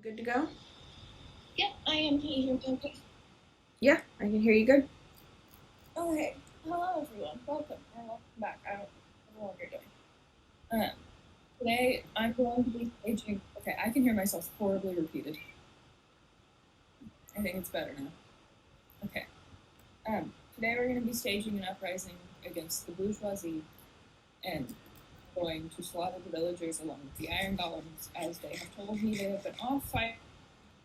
Good to go? Yep, I am. Can you hear me okay? Yeah, I can hear you good. Okay. Hello, everyone. Welcome. Or welcome back. I don't know what you're doing. Today, I'm going to be staging. Okay, I can hear myself horribly repeated. I think it's better now. Okay. Today we're going to be staging an uprising against the bourgeoisie and going to slaughter the villagers along with the iron golems, as they have told me they have been off fighting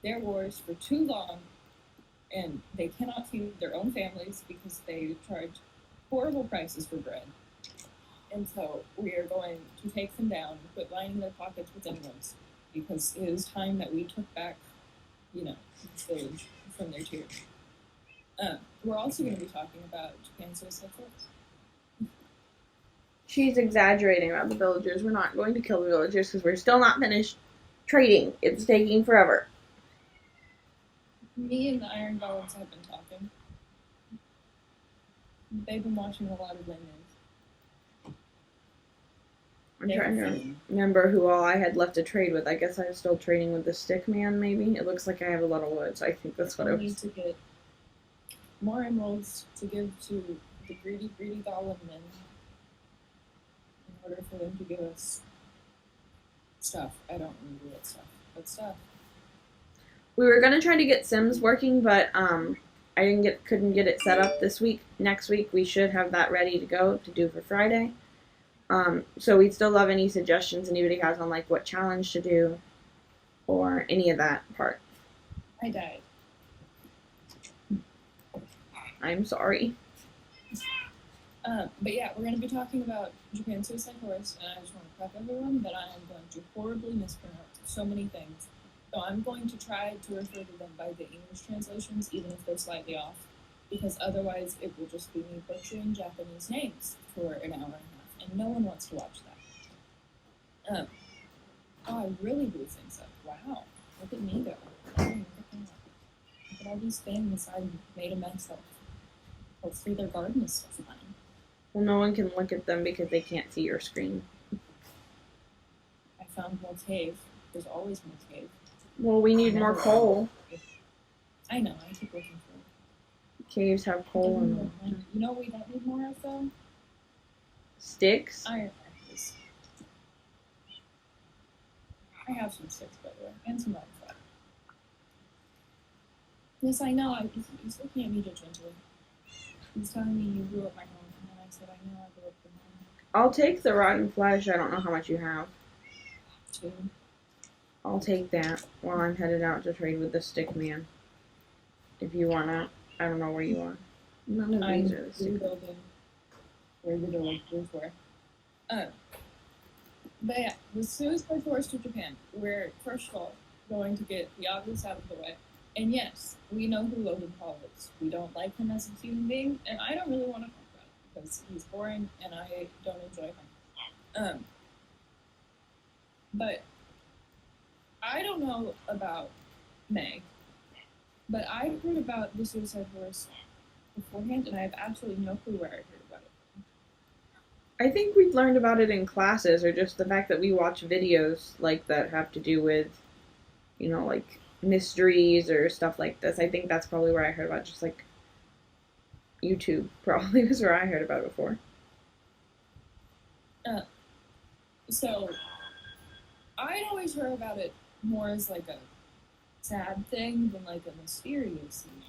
their wars for too long and they cannot feed their own families because they charge horrible prices for bread. And so we are going to take them down and quit lining their pockets with emeralds because it is time that we took back, this village from their tyranny. We're also going to be talking about Japan's suicide force. She's exaggerating about the villagers. We're not going to kill the villagers because we're still not finished trading. It's taking forever. Me and the Iron Golems have been talking. They've been watching a lot of the news. I'm trying to remember who all I had left to trade with. I guess I was still trading with the stick man, maybe. It looks like I have a lot of wood, so I think that's what I need to get more emeralds to give to the greedy golem men in order for them to give us stuff. I don't remember what stuff, but stuff. We were gonna try to get Sims working, but couldn't get it set up this week. Next week we should have that ready to go to do for Friday. So we'd still love any suggestions anybody has on like what challenge to do or any of that part. I died. I'm sorry. But yeah, we're going to be talking about Japan's suicide force, and I just want to prep everyone that I am going to horribly mispronounce so many things. So I'm going to try to refer to them by the English translations, even if they're slightly off, because otherwise it will just be me butchering Japanese names for an hour and a half, and no one wants to watch that. I really blew things up. Wow, look at me go. Look at all these things I made a mess of. Hopefully their garden is still fine. Well, no one can look at them because they can't see your screen. I found more cave. There's always more cave. Well, we need more coal. I know, I keep looking for it. Caves have coal in them. You know what we don't need more of, though? Sticks? Iron axes. I have some sticks, by the way, and some iron fire. Yes, I know, he's looking at me judgmentally. He's telling me you blew up my home, and then I said, I know I blew up your home. I'll take the rotten flesh. I don't know how much you have. 2. I'll take that while I'm headed out to trade with the stick man. If you wanna, I don't know where you are. None of these are the stick. Building where the villagers were. But yeah, the suicide force to Japan. We're first of all going to get the obvious out of the way. And yes, we know who Logan Paul is. We don't like him as a human being, and I don't really want to talk about it because he's boring and I don't enjoy him. But I don't know about Meg, but I heard about the suicide force beforehand, and I have absolutely no clue where I heard about it. I think we've learned about it in classes, or just the fact that we watch videos like that have to do with, like mysteries or stuff like this. I think that's probably where I heard about it, just like YouTube probably was where I heard about it before. So I'd always heard about it more as like a sad thing than like a mysterious thing.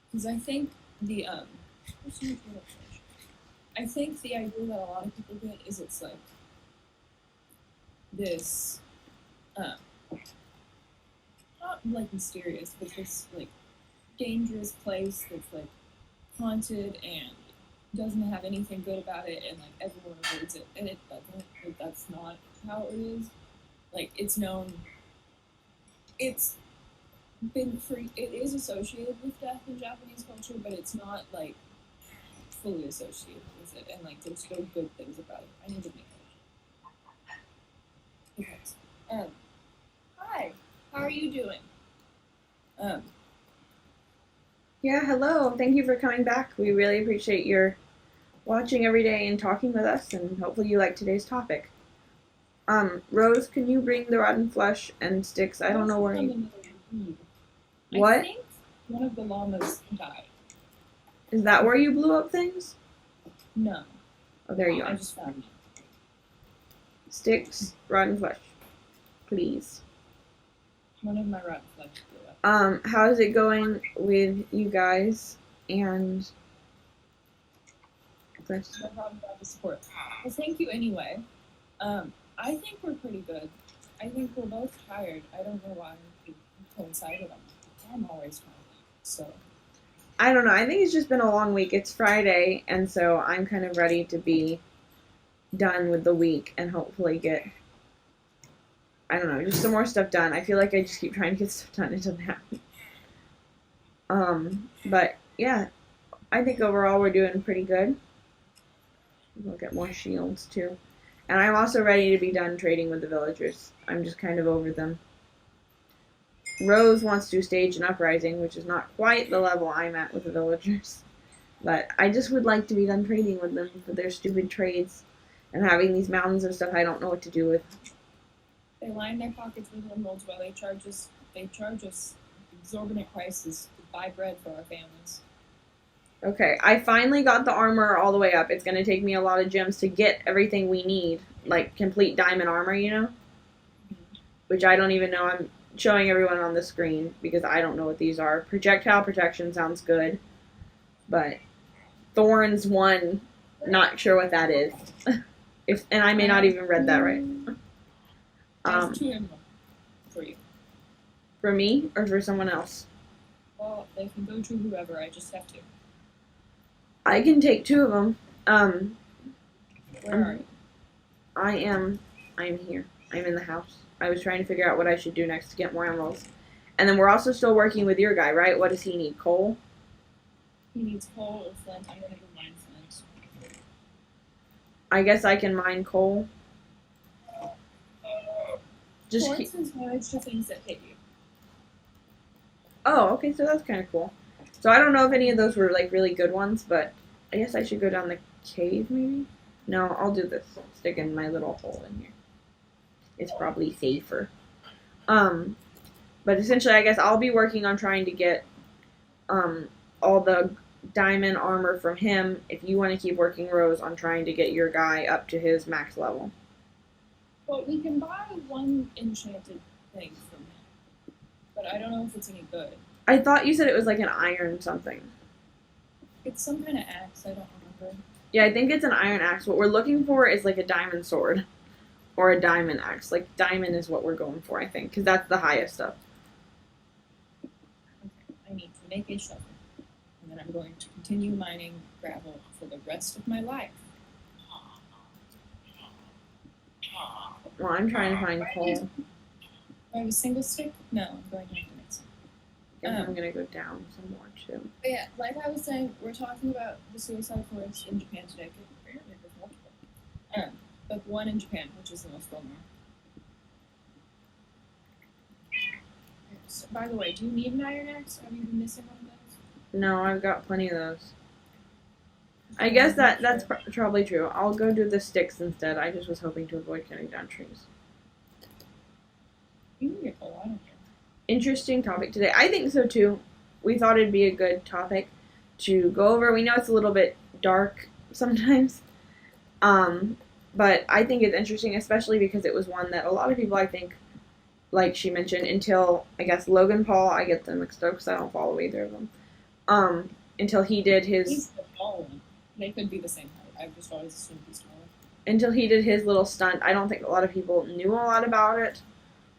Because I think the I think the idea that a lot of people get is it's like this not like mysterious, but this like dangerous place that's like haunted and doesn't have anything good about it, and like everyone avoids it, and it doesn't. Like, that's not how it is. Like it's known. It's been free. It is associated with death in Japanese culture, but it's not like fully associated with it, and like there's still good things about it. I need to make it. Okay. Hi. How are you doing? Yeah, hello. Thank you for coming back. We really appreciate your watching every day and talking with us, and hopefully you like today's topic. Rose, can you bring the rotten flesh and sticks? I don't know where you. I What? think one of the llamas died. Is that where you blew up things? No, Oh, there you I are. just found it. Sticks, rotten flesh. Please. One of my rotten flesh blew up. How's it going with you guys? And No problem about the support. Well, thank you anyway. I think we're pretty good. I think we're both tired. I don't know why we coincided on that. I'm always tired. So I don't know. I think it's just been a long week. It's Friday, and so I'm kind of ready to be done with the week and hopefully get, I don't know, just some more stuff done. I feel like I just keep trying to get stuff done. It doesn't happen. But yeah, I think overall we're doing pretty good. We'll get more shields too. And I'm also ready to be done trading with the villagers. I'm just kind of over them. Rose wants to stage an uprising, which is not quite the level I'm at with the villagers. But I just would like to be done trading with them for their stupid trades and having these mountains of stuff I don't know what to do with. they line their pockets with emeralds while they charge us exorbitant prices to buy bread for our families. Okay, I finally got the armor all the way up. It's going to take me a lot of gems to get everything we need, like complete diamond armor, you know? Which I don't even know. I'm showing everyone on the screen because I don't know what these are. Projectile protection sounds good, but Thorns 1, not sure what that is. And I may not even read that right. There's two emeralds for you. For me or for someone else? Well, they can go to whoever. I just have to. I can take 2 of them. Where are you? I'm here. I'm in the house. I was trying to figure out what I should do next to get more emeralds. And then we're also still working with your guy, right? What does he need? Coal? He needs coal or flint. I'm gonna go mine flint. I guess I can mine coal. Just Quartz is knowledge to things that hit you. Oh, okay, so that's kind of cool. So I don't know if any of those were like really good ones, but I guess I should go down the cave maybe? No, I'll do this. Stick in my little hole in here. It's probably safer. But essentially I guess I'll be working on trying to get all the diamond armor from him if you want to keep working, Rose, on trying to get your guy up to his max level. Well, we can buy one enchanted thing from him, but I don't know if it's any good. I thought you said it was like an iron something. It's some kind of axe. I don't remember. Yeah, I think it's an iron axe. What we're looking for is like a diamond sword or a diamond axe. Like diamond is what we're going for, I think, because that's the highest stuff. Okay, I need to make a shovel, and then I'm going to continue mining gravel for the rest of my life. Well, I'm trying to find coal. Do I have a single stick? No, I'm going to have to make some. I'm gonna go down some more too. But yeah, like I was saying, we're talking about the suicide forest in Japan today. Apparently there's multiple. But one in Japan, which is the most well known. So, by the way, do you need an iron axe? Have you been missing one of those? No, I've got plenty of those. I guess that's probably true. I'll go do the sticks instead. I just was hoping to avoid cutting down trees. You can get coal, I don't care. Interesting topic today. I think so too. We thought it'd be a good topic to go over. We know it's a little bit dark sometimes. But I think it's interesting, especially because it was one that a lot of people, I think, like she mentioned, until, I guess, Logan Paul, I get them mixed up because I don't follow either of them, until he did his... He's the tall one. They could be the same height. I've just always assumed he's taller. Until he did his little stunt, I don't think a lot of people knew a lot about it,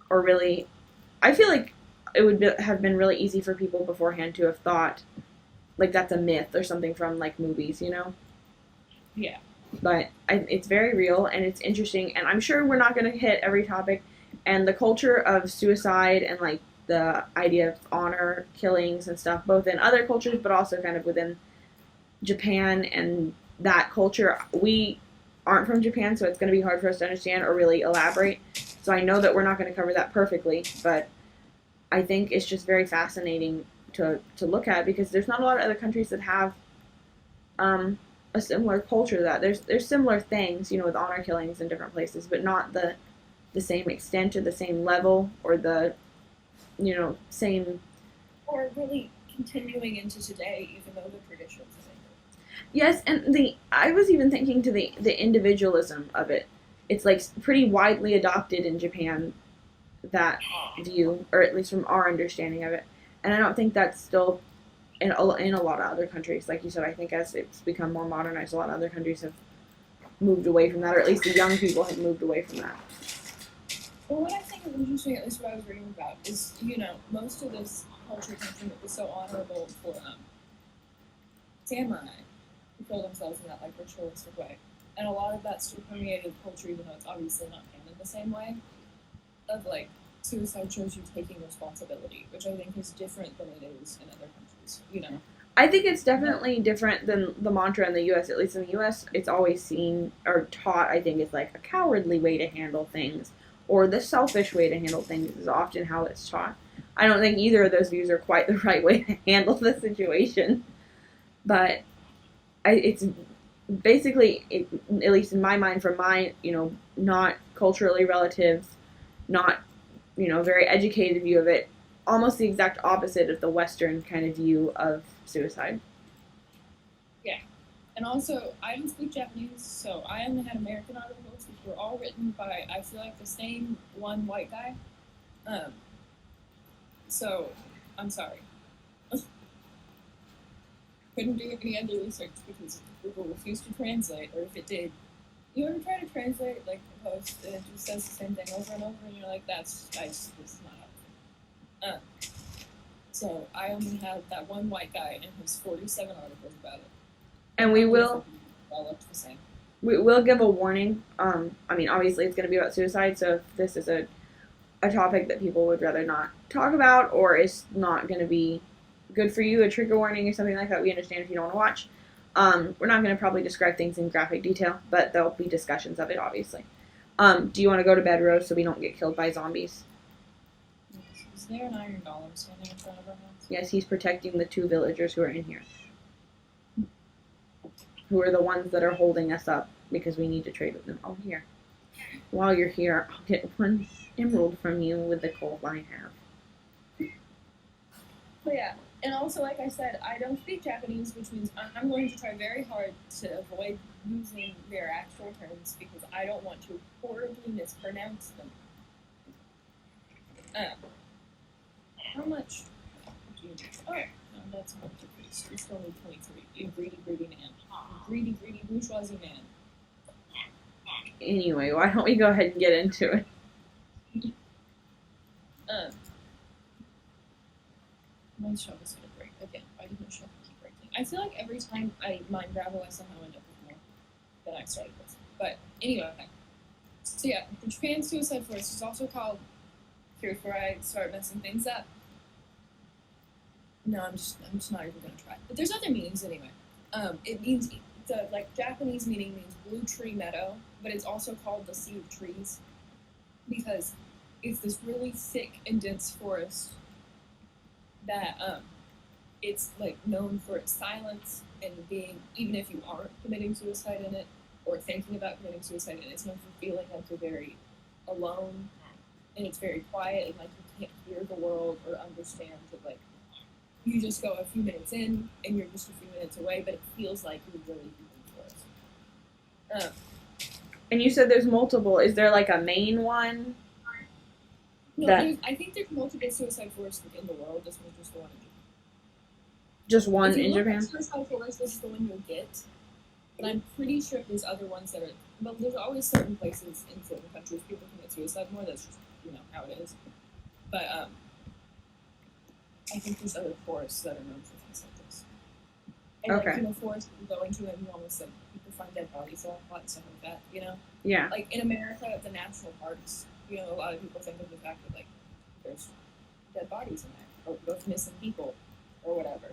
or really... I feel like it would have been really easy for people beforehand to have thought, like, that's a myth or something from, like, movies, you know? Yeah. But it's very real, and it's interesting, and I'm sure we're not going to hit every topic, and the culture of suicide and, like, the idea of honor killings and stuff, both in other cultures, but also kind of within Japan and that culture. We aren't from Japan, so it's going to be hard for us to understand or really elaborate. So I know that we're not going to cover that perfectly, but I think it's just very fascinating to look at because there's not a lot of other countries that have a similar culture to that. There's similar things, you know, with honor killings in different places, but not the the same extent or the same level or the same. Or really continuing into today, even though the traditions are Yes, and the I was even thinking to the individualism of it. It's like pretty widely adopted in Japan, that view, or at least from our understanding of it. And I don't think that's still in a lot of other countries. Like you said, I think as it's become more modernized, a lot of other countries have moved away from that, or at least the young people have moved away from that. Well, what I think is interesting, at least what I was reading about, is most of this culture comes from it was so honorable for samurai who kill themselves in that like ritualistic way, and a lot of that still permeated culture, even though it's obviously not canon the same way. Of like suicide shows you taking responsibility, which I think is different than it is in other countries. I think it's definitely different than the mantra in the U.S. At least in the U.S., it's always seen or taught. I think it's like a cowardly way to handle things, or the selfish way to handle things is often how it's taught. I don't think either of those views are quite the right way to handle the situation, but it's basically, at least in my mind, from my not culturally relative, not very educated view of it, almost the exact opposite of the Western kind of view of suicide. Yeah. And also, I don't speak Japanese, so I only had American articles, which were all written by, I feel like, the same one white guy. Um, so, I'm sorry. Couldn't do any other research because Google refused to translate, or if it did, you ever try to translate like a post and it just says the same thing over and over, and you're like, this is not happening. So I only had that one white guy and his 47 articles about it. And we will all looked the same. We will give a warning. I mean, obviously, it's going to be about suicide, so if this is a topic that people would rather not talk about, or is not going to be good for you, a trigger warning or something like that, we understand if you don't want to watch. We're not going to probably describe things in graphic detail, but there'll be discussions of it, obviously. Do you want to go to bed, Rose, so we don't get killed by zombies? Is there an iron golem standing in front of our house? Yes, he's protecting the 2 villagers who are in here. Who are the ones that are holding us up because we need to trade with them. Oh, here. While you're here, I'll get 1 emerald from you with the coal I have. But yeah, and also, like I said, I don't speak Japanese, which means I'm going to try very hard to avoid using their actual terms because I don't want to horribly mispronounce them. How much do you need? Oh, no, that's not the case. You still need 23. You greedy, greedy man. Greedy, greedy, bourgeoisie man. Anyway, why don't we go ahead and get into it? My shovel's gonna break again. Why did my shovel keep breaking? I feel like every time I mine gravel, I somehow end up with more than I started with. But anyway, so yeah, the Japan Suicide Forest is also called. Here's where I start messing things up. No, I'm just not even gonna try. But there's other meanings anyway. It means the Japanese meaning means blue tree meadow, but it's also called the Sea of Trees because it's this really thick and dense forest that it's like known for its silence and being, even if you aren't committing suicide in it or thinking about committing suicide in it, it's known for feeling like you're very alone and it's very quiet and like you can't hear the world or understand that like you just go a few minutes in and you're just a few minutes away, but it feels like you're really deep in the forest. And you said there's multiple. Is there like a main one? No, I think there's multiple suicide forests in the world. This one's just the one in Japan. Just one in Japan? Suicide forest, this is the one you'll get. But I'm pretty sure there's other ones that are. But there's always certain places in certain countries people commit suicide more. That's just how it is. But I think there's other forests that are known for things like this. And okay. Forests you go into and you almost like people find dead bodies a lot and stuff like that. Yeah. Like in America, the national parks. A lot of people think of the fact that like there's dead bodies in there, or there's missing people, or whatever.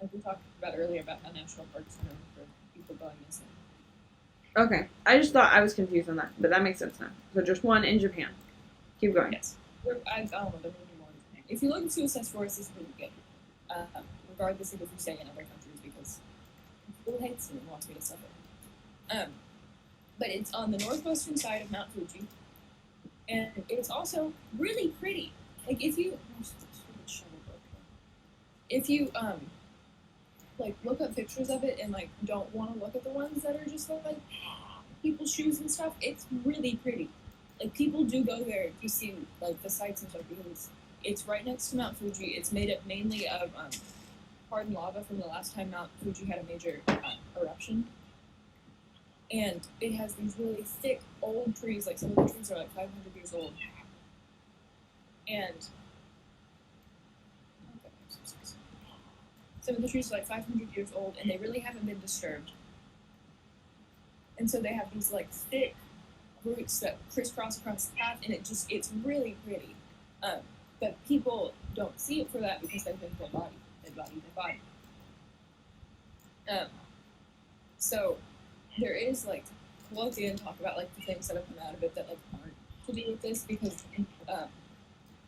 Like we talked about earlier about how national parks are known for people going missing. Okay, I just thought I was confused on that, but that makes sense now. So just one in Japan. Keep going. Yes. I don't know, there may be more in Japan. If you look at suicide forests, this is pretty good. Regardless of if you stay in other countries, because people hates me and wants me to suffer. but it's on the northwestern side of Mount Fuji, and it's also really pretty. Like if you like look up pictures of it and like don't want to look at the ones that are just like people's shoes and stuff, it's really pretty. Like people do go there to see like the sights and stuff because it's right next to Mount Fuji. It's made up mainly of hardened lava from the last time Mount Fuji had a major eruption, and it has these really thick old trees. Like some of the trees are like 500 years old, and some of the trees are like 500 years old, and they really haven't been disturbed. And so they have these like thick roots that crisscross across the path, and it's really pretty. But people don't see it for that because they think dead body, dead body, dead body. So there is like we'll at the end talk about like the things that have come out of it that like aren't to do with this because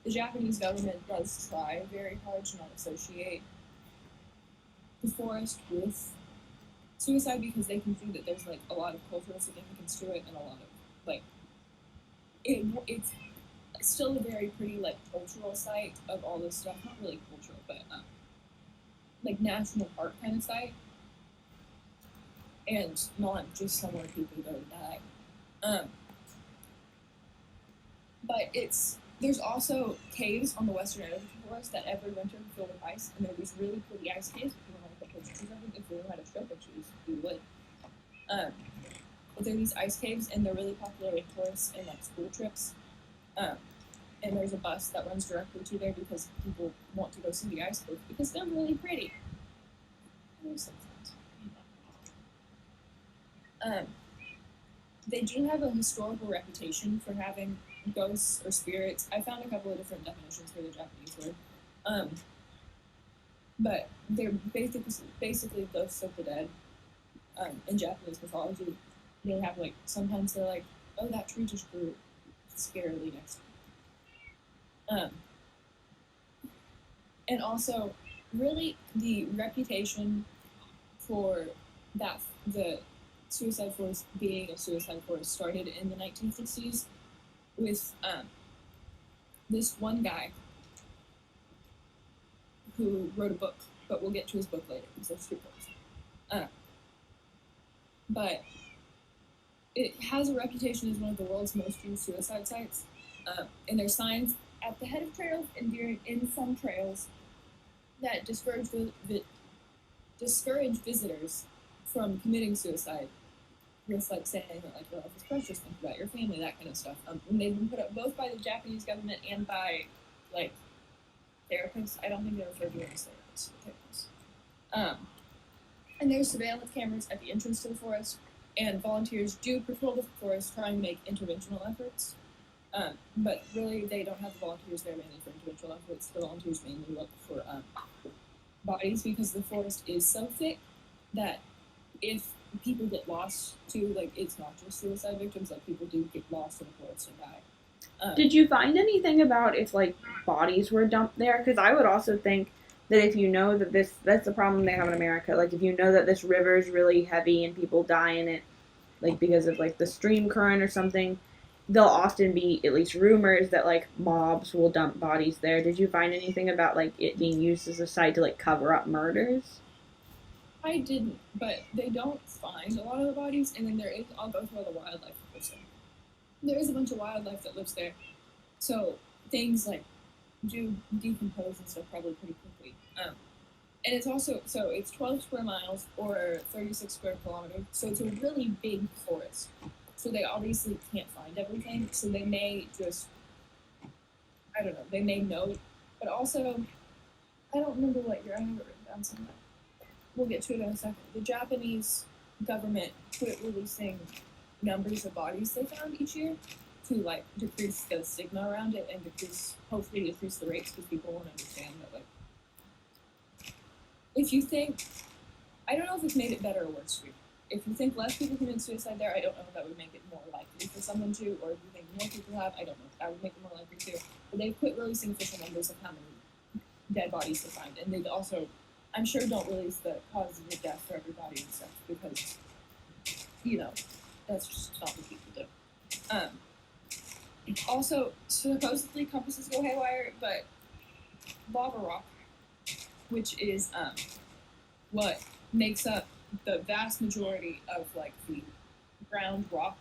the Japanese government does try very hard to not associate the forest with suicide because they can see that there's like a lot of cultural significance to it and a lot of like it's still a very pretty like cultural site of all this stuff. Not really cultural, but like national park kind of site, and not just somewhere people go to die. But there's also caves on the western edge of the forest that every winter fill with ice, and they're these really pretty ice caves. If you want to look at pictures of them, if you had to show pictures, you would. But they're these ice caves, and they're really popular with tourists and like school trips. And there's a bus that runs directly to there because people want to go see the ice caves because they're really pretty. They do have a historical reputation for having ghosts or spirits. I found a couple of different definitions for the Japanese word, but they're basically ghosts of the dead. In Japanese mythology, they have like sometimes they're like, oh, that tree just grew scarily next to me. And also, really, the reputation for the suicide forest being a suicide forest started in the 1960s with this one guy who wrote a book, but we'll get to his book later because there's two books. But it has a reputation as one of the world's most used suicide sites, and there's signs at the head of trails and in some trails that discourage visitors from committing suicide. Just like saying that like your life is precious, think about your family, that kind of stuff. And they've been put up both by the Japanese government and by like therapists. I don't think they're referred to as therapists. And there's surveillance cameras at the entrance to the forest, and volunteers do patrol the forest trying to make interventional efforts. But really, they don't have the volunteers there mainly for interventional efforts. The volunteers mainly look for bodies because the forest is so thick that if people get lost too, like it's not just suicide victims, like people do get lost in the forest and die. Did you find anything about if like bodies were dumped there? Because I would also think that if you know that that's the problem they have in America. Like if you know that this river is really heavy and people die in it, like because of like the stream current or something, there'll often be at least rumors that like mobs will dump bodies there. Did you find anything about like it being used as a site to like cover up murders? I didn't, but they don't find a lot of the bodies, and then there is. I'll go through all the wildlife that lives there. There is a bunch of wildlife that lives there, so things like do decompose and stuff probably pretty quickly. And it's also it's 12 square miles or 36 square kilometers, so it's a really big forest. So they obviously can't find everything, so they may just I don't know, they may note, but also I don't remember what year I have it written down somewhere. We'll get to it in a second. The Japanese government quit releasing numbers of bodies they found each year to like decrease the stigma around it and hopefully decrease the rates because people won't understand that like if you think I don't know if it's made it better or worse for you. If you think less people commit suicide there, I don't know if that would make it more likely for someone to, or if you think more people have, I don't know if that would make it more likely too. But they've quit releasing official numbers of how many dead bodies they find, and they also I'm sure don't release the causes of death for everybody and stuff because, you know, That's just not what people do. Also, supposedly compasses go haywire, but lava rock, which is what makes up the vast majority of like the ground rock,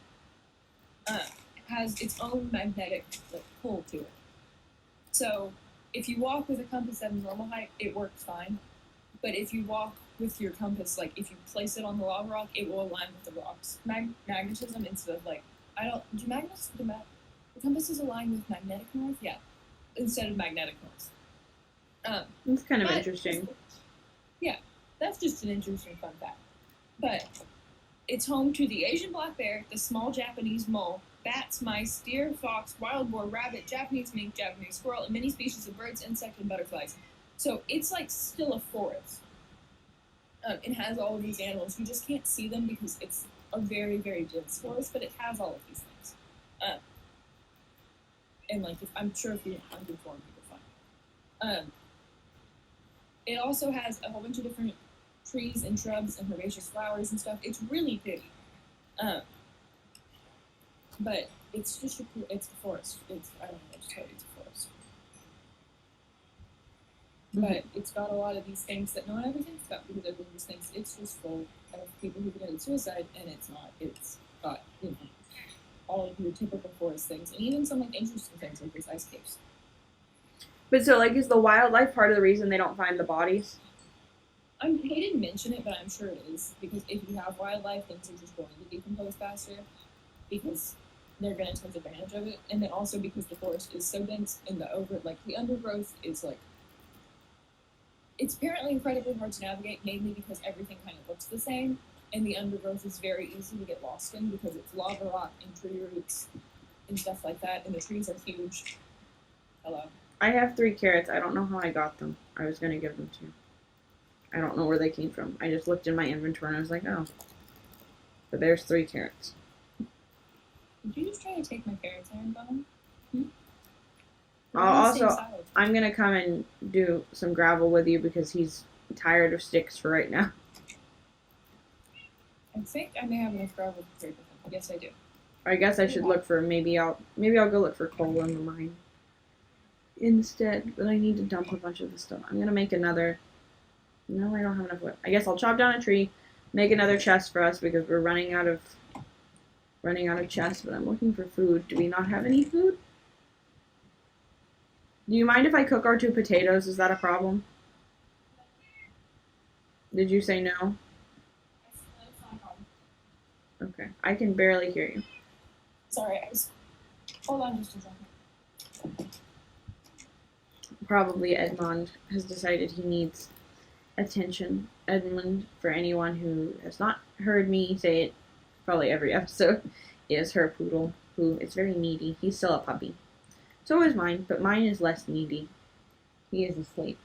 has its own magnetic like pull to it. So if you walk with a compass at a normal height, it works fine. But if you walk with your compass, like if you place it on the lava rock, it will align with the rock's magnetism instead of like the compasses align with magnetic north, yeah, instead of magnetic north. It's kind of interesting. Yeah, that's just an interesting fun fact. But it's home to the Asian black bear, the small Japanese mole, bats, mice, deer, fox, wild boar, rabbit, Japanese mink, Japanese squirrel, and many species of birds, insects, and butterflies. So it's like still a forest. It has all of these animals. You just can't see them because it's a very, very dense forest, but it has all of these things. And like, I'm sure if you didn't hunt for them, you could find. It also has a whole bunch of different trees and shrubs and herbaceous flowers and stuff. It's really pretty. But it's just it's the forest. I don't know what to tell you, it's a forest. But it's got a lot of these things that not everyone thinks about because everyone just thinks it's just full of people who committed suicide, and it's not. It's got, all of your typical forest things, and even some like interesting things like these ice caves. But so, like, is the wildlife part of the reason they don't find the bodies? They didn't mention it, but I'm sure it is, because if you have wildlife, things are just going to decompose faster because they're going to take advantage of it, and then also because the forest is so dense and the undergrowth is like, it's apparently incredibly hard to navigate, mainly because everything kind of looks the same, and the undergrowth is very easy to get lost in because it's lava rock and tree roots and stuff like that, and the trees are huge. Hello. I have 3 carrots. I don't know how I got them. I was going to give them to you. I don't know where they came from. I just looked in my inventory and I was like, oh. But there's 3 carrots. Did you just try to take my carrots, Aaron Bone? I'm going to come and do some gravel with you because he's tired of sticks for right now. I think I may have enough gravel to trade with him. Yes, I do. I guess I should look for, maybe I'll go look for coal in the mine instead, but I need to dump a bunch of this stuff. I'm going to make another, no, I don't have enough wood. I guess I'll chop down a tree, make another chest for us because we're running out of chests, but I'm looking for food. Do we not have any food? Do you mind if I cook our 2 potatoes? Is that a problem? Did you say no? Okay, I can barely hear you. Sorry, hold on just a second. Probably Edmond has decided he needs attention. Edmund, for anyone who has not heard me say it probably every episode, is her poodle, who is very needy. He's still a puppy. So is mine, but mine is less needy. He is asleep.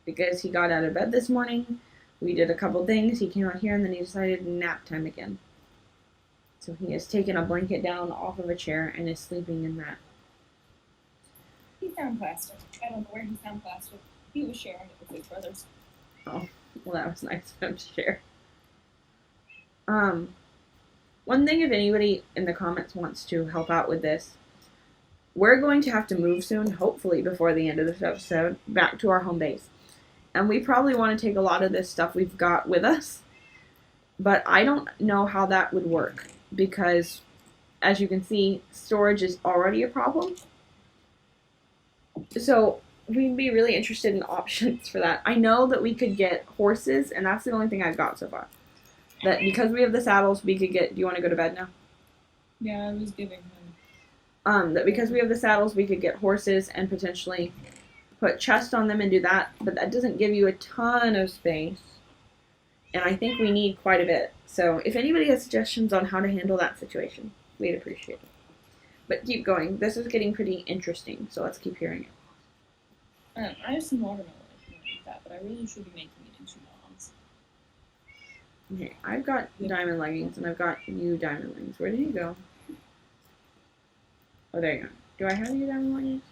Because he got out of bed this morning, we did a couple things, he came out here, and then he decided nap time again. So he has taken a blanket down off of a chair and is sleeping in that. He found plastic. I don't know where he found plastic. He was sharing it with his brothers. Oh, well, that was nice of him to share. One thing, if anybody in the comments wants to help out with this, we're going to have to move soon, hopefully before the end of this episode, back to our home base. And we probably want to take a lot of this stuff we've got with us, but I don't know how that would work because, as you can see, storage is already a problem. So we'd be really interested in options for that. I know that we could get horses, and that's the only thing I've got so far. That because we have the saddles, we could get. Do you want to go to bed now? Yeah, I was giving him. That because we have the saddles, we could get horses and potentially put chests on them and do that. But that doesn't give you a ton of space, and I think we need quite a bit. So if anybody has suggestions on how to handle that situation, we'd appreciate it. But keep going. This is getting pretty interesting, so let's keep hearing it. I have some watermelon if you want to eat that, but I really should be making it into moms. Okay, I've got diamond leggings, and I've got you diamond leggings. Where did you go? Oh, there you go. Do I have you diamond leggings?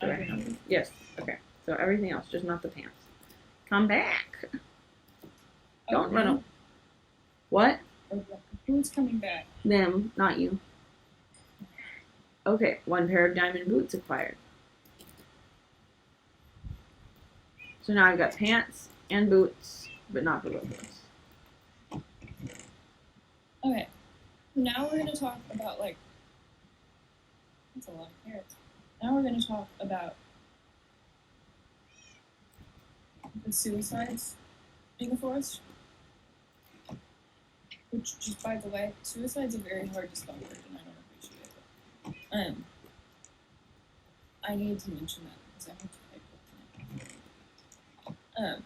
Do I have them? Yes. Okay. So everything else, just not the pants. Come back. Don't run away. What? Who's coming back? Them, not you. Okay, 1 pair of diamond boots acquired. So now I've got pants and boots, but not the real boots. Okay. Now we're gonna talk about like. That's a lot of carrots. Now we're gonna talk about the suicides in the forest. Which, just by the way, suicide's a very hard to spell word, and I don't appreciate it. I need to mention that because I have to type it.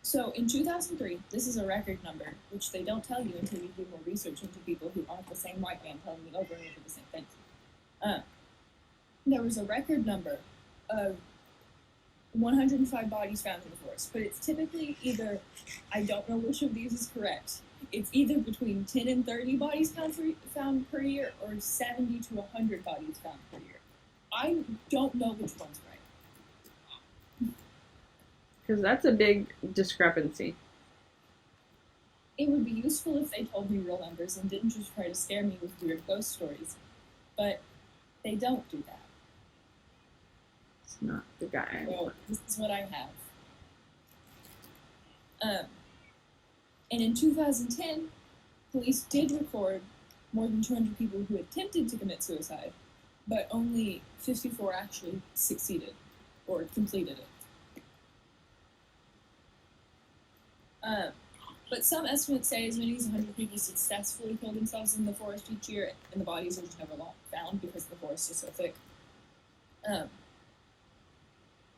So in 2003, this is a record number, which they don't tell you until you do more research into people who aren't the same white man telling you over and over the same things. There was a record number of 105 bodies found in the forest, but it's typically either, I don't know which of these is correct, it's either between 10 and 30 bodies found per year or 70 to 100 bodies found per year. I don't know which one's right. Because that's a big discrepancy. It would be useful if they told me real numbers and didn't just try to scare me with weird ghost stories, but they don't do that. It's not the guy. So this is what I have. And in 2010, police did record more than 200 people who attempted to commit suicide, but only 54 actually succeeded or completed it. But some estimates say as many as 100 people successfully kill themselves in the forest each year, and the bodies are just never found because the forest is so thick.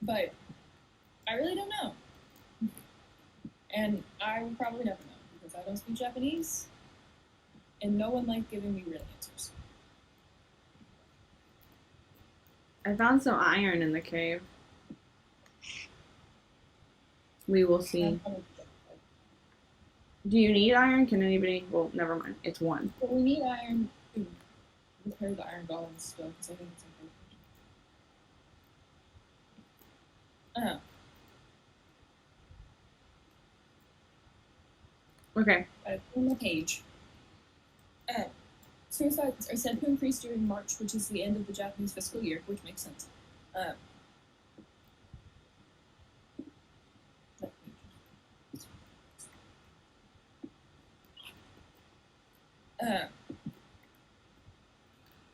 But I really don't know. And I will probably never know because I don't speak Japanese, and no one liked giving me real answers. I found some iron in the cave. We will see. Do you need iron? Can anybody? Well, never mind. It's 1. But we need iron to repair the iron golems still, because I think it's important. Okay. On the page. Suicides are said to increase during March, which is the end of the Japanese fiscal year, which makes sense.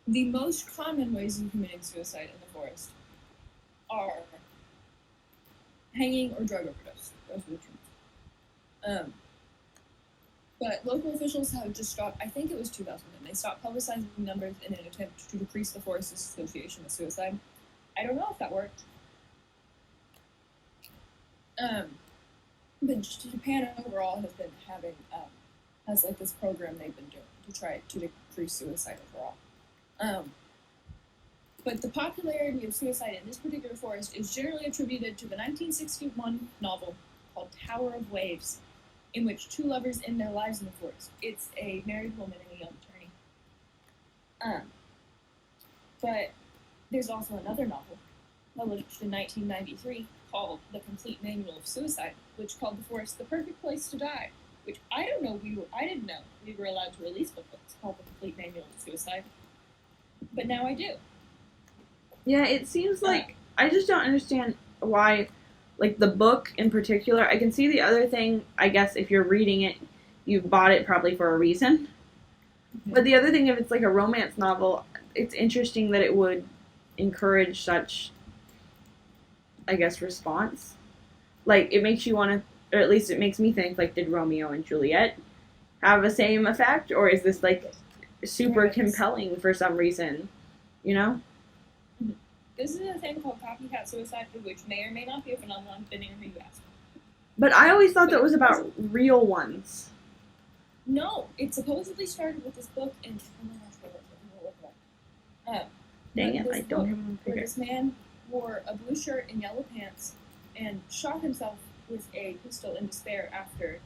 The most common ways of committing suicide in the forest are hanging or drug overdose. Those are the terms. But local officials have just stopped, I think it was 2010, they stopped publicizing numbers in an attempt to decrease the forest's association with suicide. I don't know if that worked. But Japan overall has been having, has like this program they've been doing to try to decrease suicide overall. But the popularity of suicide in this particular forest is generally attributed to the 1961 novel called Tower of Waves, in which 2 lovers end their lives in the forest. It's a married woman and a young attorney. But there's also another novel, published in 1993, called The Complete Manual of Suicide, which called the forest the perfect place to die, which I didn't know we were allowed to release books called The Complete Manual of Suicide. But now I do. Yeah, it seems like I just don't understand why, like the book in particular. I can see the other thing. I guess if you're reading it, you've bought it probably for a reason. Mm-hmm. But the other thing, if it's like a romance novel, it's interesting that it would encourage such, I guess, response. Like it makes you want to, or at least it makes me think. Like, did Romeo and Juliet have the same effect, or is this like super compelling for some reason, you know? This is a thing called copycat suicide, which may or may not be a phenomenon depending on who you ask. But I always thought that was about real ones. No, it supposedly started with this book in. Dang it! I don't have one figure. Where this man wore a blue shirt and yellow pants and shot himself with a pistol in despair after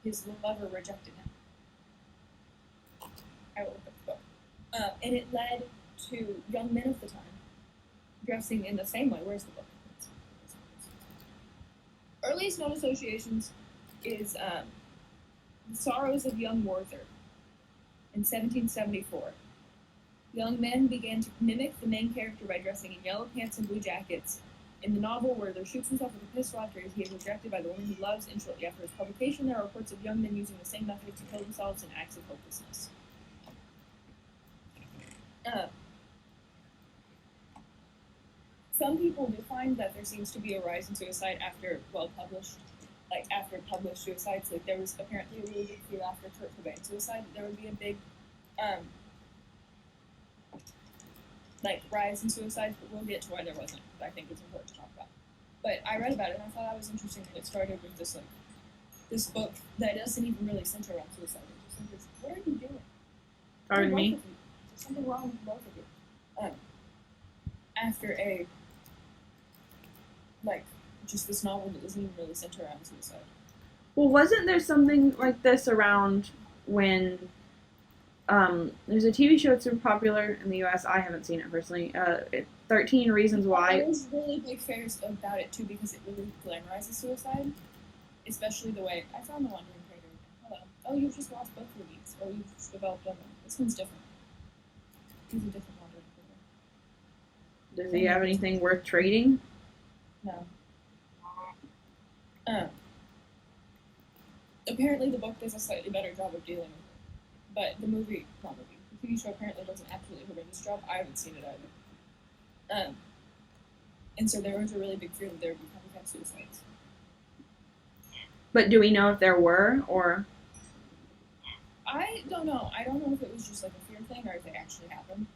his lover rejected him. I will look up the book. And it led to young men of the time dressing in the same way. Where's the book? Earliest known associations is The Sorrows of Young Werther, In 1774, young men began to mimic the main character by dressing in yellow pants and blue jackets. In the novel, Werther shoots himself with a pistol after he is rejected by the woman he loves, and shortly after its publication, there are reports of young men using the same methods to kill themselves in acts of hopelessness. Some people do find that there seems to be a rise in suicide after well-published, like after published suicides. Like there was apparently a really big fear after Kurt Cobain's suicide. There would be a big, like rise in suicides, but we'll get to why there wasn't. I think it's important to talk about. But I read about it and I thought that was interesting that it started with this this book that doesn't even really center around suicide. It just centers, what are you doing? Pardon me? There's something wrong with both of you. After a just this novel that doesn't even really center around suicide. Well, wasn't there something like this around when there's a TV show that's super popular in the U.S. I haven't seen it personally. 13 Reasons Why. There's really big fears about it too because it really glamorizes suicide, especially the way I found the Wandering Crater. Hello. Oh, you've just lost both of these. Oh, you've just developed them. This one's different. These are different Wandering Crater. Does he have anything worth trading? No. Apparently the book does a slightly better job of dealing with it. But the movie, not movie, the TV show apparently does an absolutely horrendous job. I haven't seen it either. And so there was a really big fear that there would be copycat suicides. But do we know if there were, or? I don't know. I don't know if it was just like a fear thing or if it actually happened.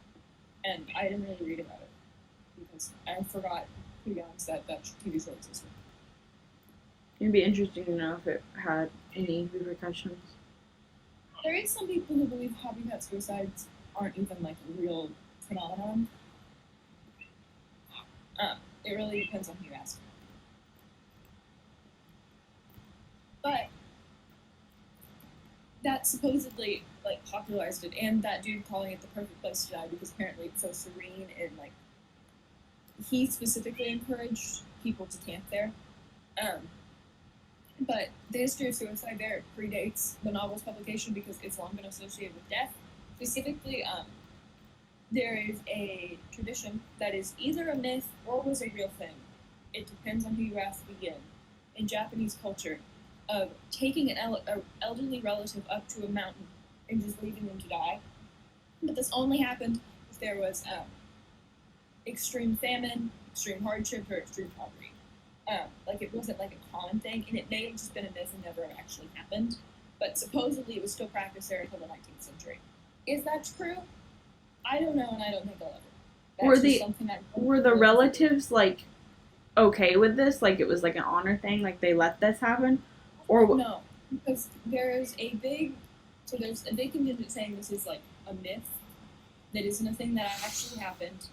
And I didn't really read about it because I forgot, to be honest, that TV show existed. It'd be interesting to know if it had any repercussions. There is some people who believe copycat suicides aren't even like a real phenomenon. It really depends on who you ask. But that supposedly like popularized it, and that dude calling it the perfect place to die because apparently it's so serene and like he specifically encouraged people to camp there. But the history of suicide there predates the novel's publication because it's long been associated with death. Specifically, there is a tradition that is either a myth or was a real thing. It depends on who you ask again. In Japanese culture, of taking an elderly relative up to a mountain and just leaving them to die. But this only happened if there was extreme famine, extreme hardship, or extreme poverty. Like it wasn't like a common thing, and it may have just been a myth and never actually happened. But supposedly it was still practiced there until the 19th century. Is that true? I don't know, and I don't think I'll ever. Were the relatives like okay with this? Like it was like an honor thing? Like they let this happen? Or no, because there's a big contingent saying this is like a myth that isn't a thing that actually happened,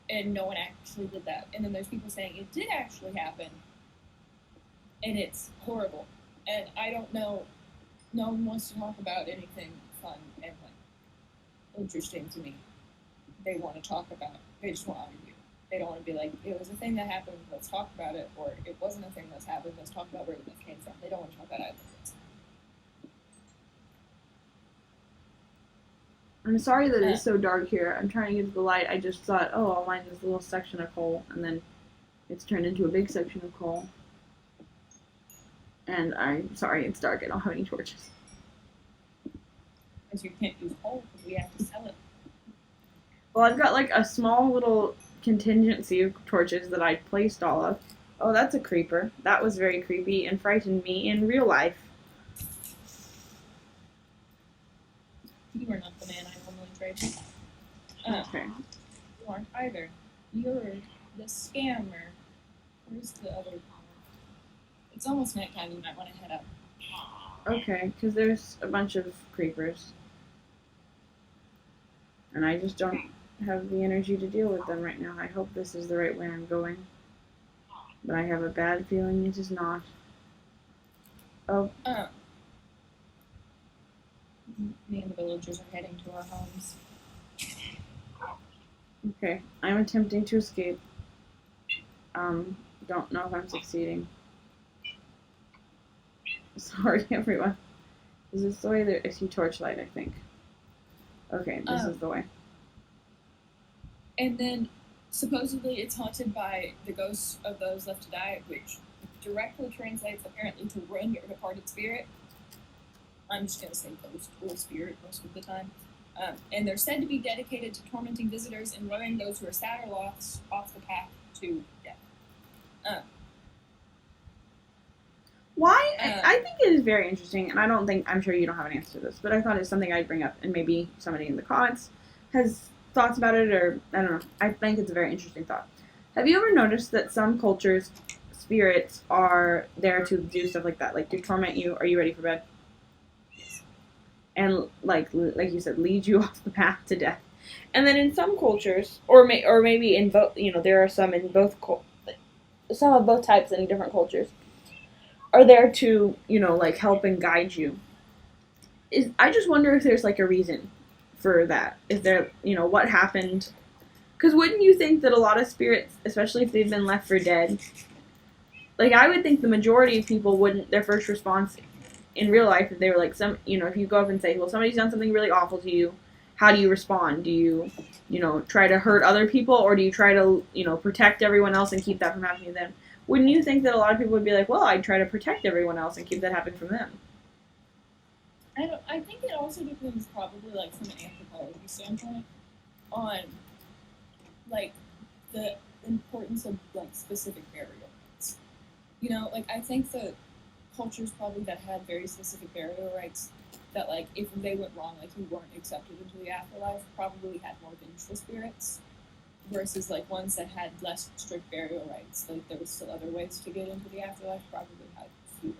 and no one actually did that. And then there's people saying it did actually happen, and it's horrible. And I don't know. No one wants to talk about anything fun and like interesting to me. They want to talk about. They just want to argue. They don't want to be like, it was a thing that happened, let's talk about it, or it wasn't a thing that's happened, let's talk about where the myth came from. They don't want to talk about either. I'm sorry that it's so dark here. I'm trying to get to the light. I just thought, oh, I'll line this little section of coal, and then it's turned into a big section of coal. And I'm sorry, it's dark. I don't have any torches. Because you can't use coal, because we have to sell it. Well, I've got like a small little contingency of torches that I placed all of. Oh, that's a creeper. That was very creepy and frightened me in real life. You are not the man I normally trade. Okay. You aren't either. You're the scammer. Where's the other comment? It's almost nighttime. You might want to head up. Okay, because there's a bunch of creepers. And I just don't have the energy to deal with them right now. I hope this is the right way I'm going. But I have a bad feeling it is not. Oh. Me and the villagers are heading to our homes. Okay, I'm attempting to escape. Don't know if I'm succeeding. Sorry, everyone. Is this the way? There is torchlight, I think. Okay, this is the way. And then supposedly it's haunted by the ghosts of those left to die, which directly translates apparently to ruin your departed spirit. I'm just going to say ghost or spirit most of the time. And they're said to be dedicated to tormenting visitors and luring those who are sad or lost off the path to death. Why? I think it is very interesting, and I'm sure you don't have an answer to this, but I thought it's something I'd bring up, and maybe somebody in the comments has thoughts about it, or I don't know. I think it's a very interesting thought. Have you ever noticed that some cultures, spirits are there to do stuff like that, like to torment you? Are you ready for bed? And like you said, lead you off the path to death. And then in some cultures, or maybe in both, there are some in both, some of both types in different cultures, are there to like help and guide you. I just wonder if there's like a reason for that. Is there what happened? Because wouldn't you think that a lot of spirits, especially if they've been left for dead, like I would think the majority of people wouldn't, their first response in real life, if they were like if you go up and say, well, somebody's done something really awful to you, how do you respond? Do you try to hurt other people, or do you try to protect everyone else and keep that from happening to them? Wouldn't you think that a lot of people would be like, well, I'd try to protect everyone else and keep that happening from them? I think it also depends, probably like from an anthropology standpoint, on like the importance of like specific burial rites. Like I think that cultures probably that had very specific burial rites, that like if they went wrong, like you weren't accepted into the afterlife, probably had more vengeful spirits, versus like ones that had less strict burial rites, like there was still other ways to get into the afterlife, probably had fewer,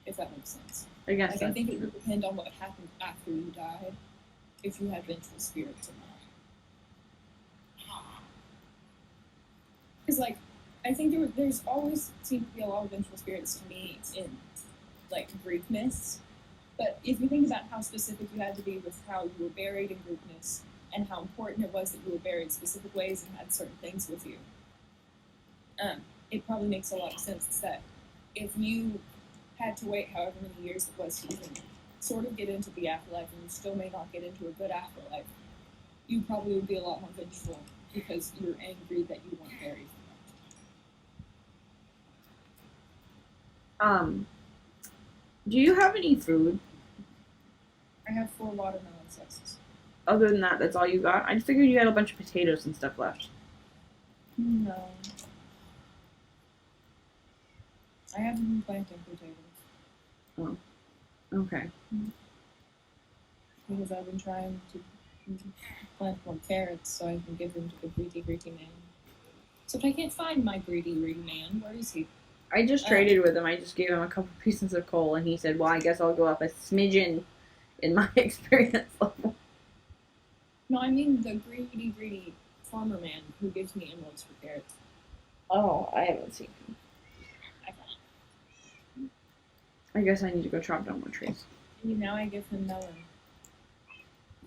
if that makes sense. I guess I think it would depend on what happened after you died, if you had vengeful spirits or not. Because like I think there's always seemed to be a lot of vengeful spirits to me in like Greek myths. But if you think about how specific you had to be with how you were buried in Greek myths, and how important it was that you were buried specific ways and had certain things with you, it probably makes a lot of sense that if you had to wait however many years it was to even sort of get into the afterlife, and you still may not get into a good afterlife, you probably would be a lot more vengeful because you're angry that you weren't buried. Do you have any food? I have 4 watermelon slices. Other than that, that's all you got? I just figured you had a bunch of potatoes and stuff left. No. I haven't been planting potatoes. Oh. Okay. Because I've been trying to plant more carrots so I can give them to the greedy man. So if I can't find my greedy man, where is he? I just traded with him. I just gave him a couple pieces of coal, and he said, well, I guess I'll go up a smidgen in my experience level. No, I mean the greedy farmer man who gives me emeralds for carrots. Oh, I haven't seen him. I guess I need to go chop down more trees. And now I give him melon.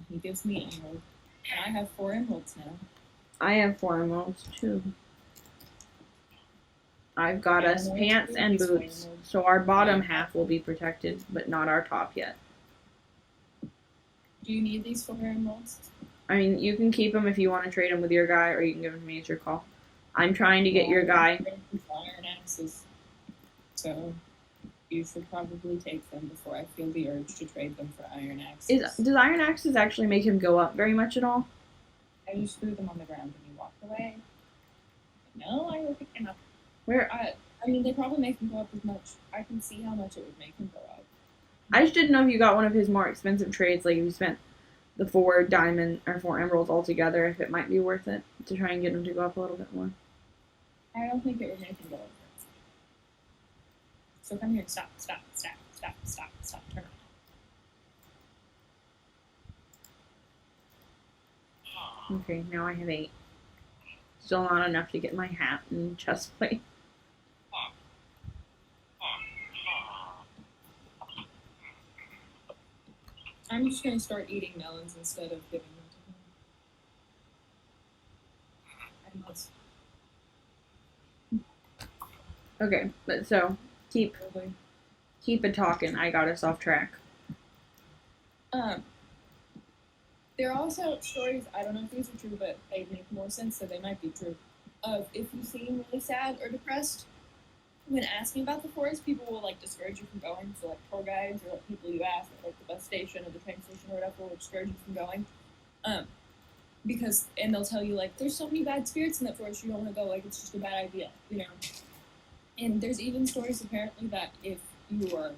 He gives me emerald. And I have 4 emeralds now. I have 4 emeralds, too. I've got us pants and boots, so our bottom half will be protected, but not our top yet. Do you need these 4 emeralds? I mean, you can keep them if you want to trade them with your guy, or you can give them to me. It's your call. I'm trying to get your guy. Iron axes. So you should probably take them before I feel the urge to trade them for iron axes. Does iron axes actually make him go up very much at all? I just threw them on the ground and he walked away. No, I will pick them up. Where? I mean, they probably make him go up as much. I can see how much it would make him go up. I just didn't know if you got one of his more expensive trades, like if you spent the 4 diamond or 4 emeralds all together, if it might be worth it to try and get him to go up a little bit more. I don't think it would make him go up. So come here, stop, turn around. Okay, now I have 8. Still not enough to get my hat and chest plate. I'm just going to start eating melons instead of giving them to him. Okay, but so keep it talking. I got us off track. There are also stories, I don't know if these are true, but they make more sense, so they might be true, of if you seem really sad or depressed, when asking about the forest, people will like discourage you from going. So like tour guides or like people you ask at like the bus station or the train station or whatever will discourage you from going. Um, because and they'll tell you like there's so many bad spirits in that forest you don't want to go, like it's just a bad idea, you know. And there's even stories apparently that if you are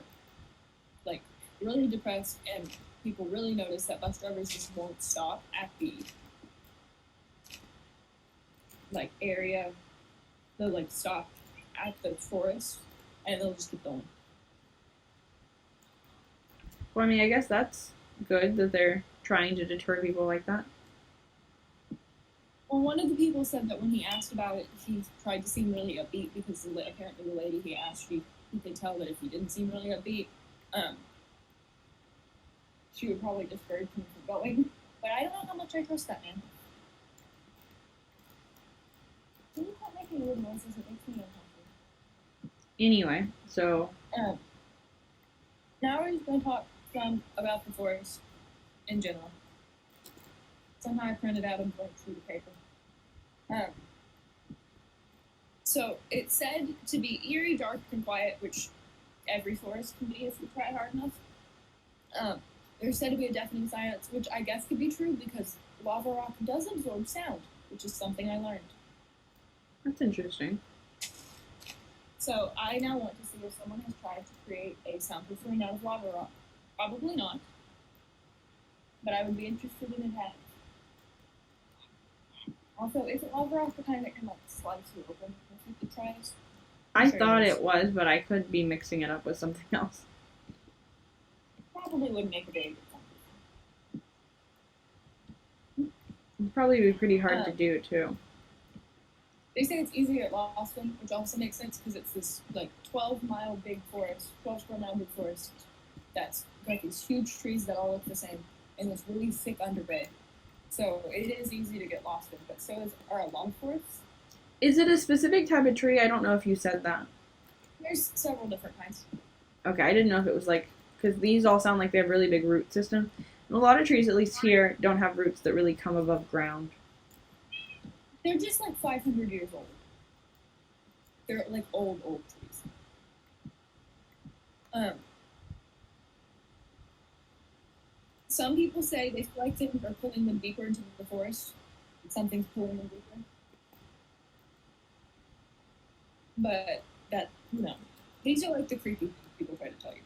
like really depressed and people really notice that bus drivers just won't stop at the like area, they'll like stop at the forest and they'll just keep going. Well, I mean, I guess that's good that they're trying to deter people like that. Well, one of the people said that when he asked about it, he tried to seem really upbeat because apparently the lady he asked, he could tell that if he didn't seem really upbeat, um, she would probably discourage him from going. But I don't know how much I trust that man. Can you stop making weird noises? It makes me uncomfortable. Anyway, so Um, now we're just going to talk some about the forest in general. Somehow I printed out a blank sheet of paper. Um, so it's said to be eerie, dark, and quiet, which every forest can be if you try hard enough. There's said to be a deafening silence, which I guess could be true because lava rock does absorb sound, which is something I learned. that's interesting. So I now want to see if someone has tried to create a soundproof ring out of lava rock. Probably not, but I would be interested in it happening. Also, is lava rock the kind that can like slice you open if you could try it? I Sure thought is. it was, but I could be mixing it up with something else. Probably wouldn't make a very good sound. It'd probably be pretty hard to do too. They say it's easy to get lost in, which also makes sense because it's this like 12-mile big forest, 12 square mile big forest that's got these huge trees that all look the same and this really thick underbrush. So it is easy to get lost in, but so are long forests. Is it a specific type of tree? I don't know if you said that. There's several different kinds. Okay, I didn't know if it was like, because these all sound like they have really big root systems. And a lot of trees, at least here, don't have roots that really come above ground. They're just like 500 years old. They're like old trees. Some people say they feel like things are pulling them deeper into the forest. Something's pulling them deeper. But that, these are like the creepy things people try to tell you.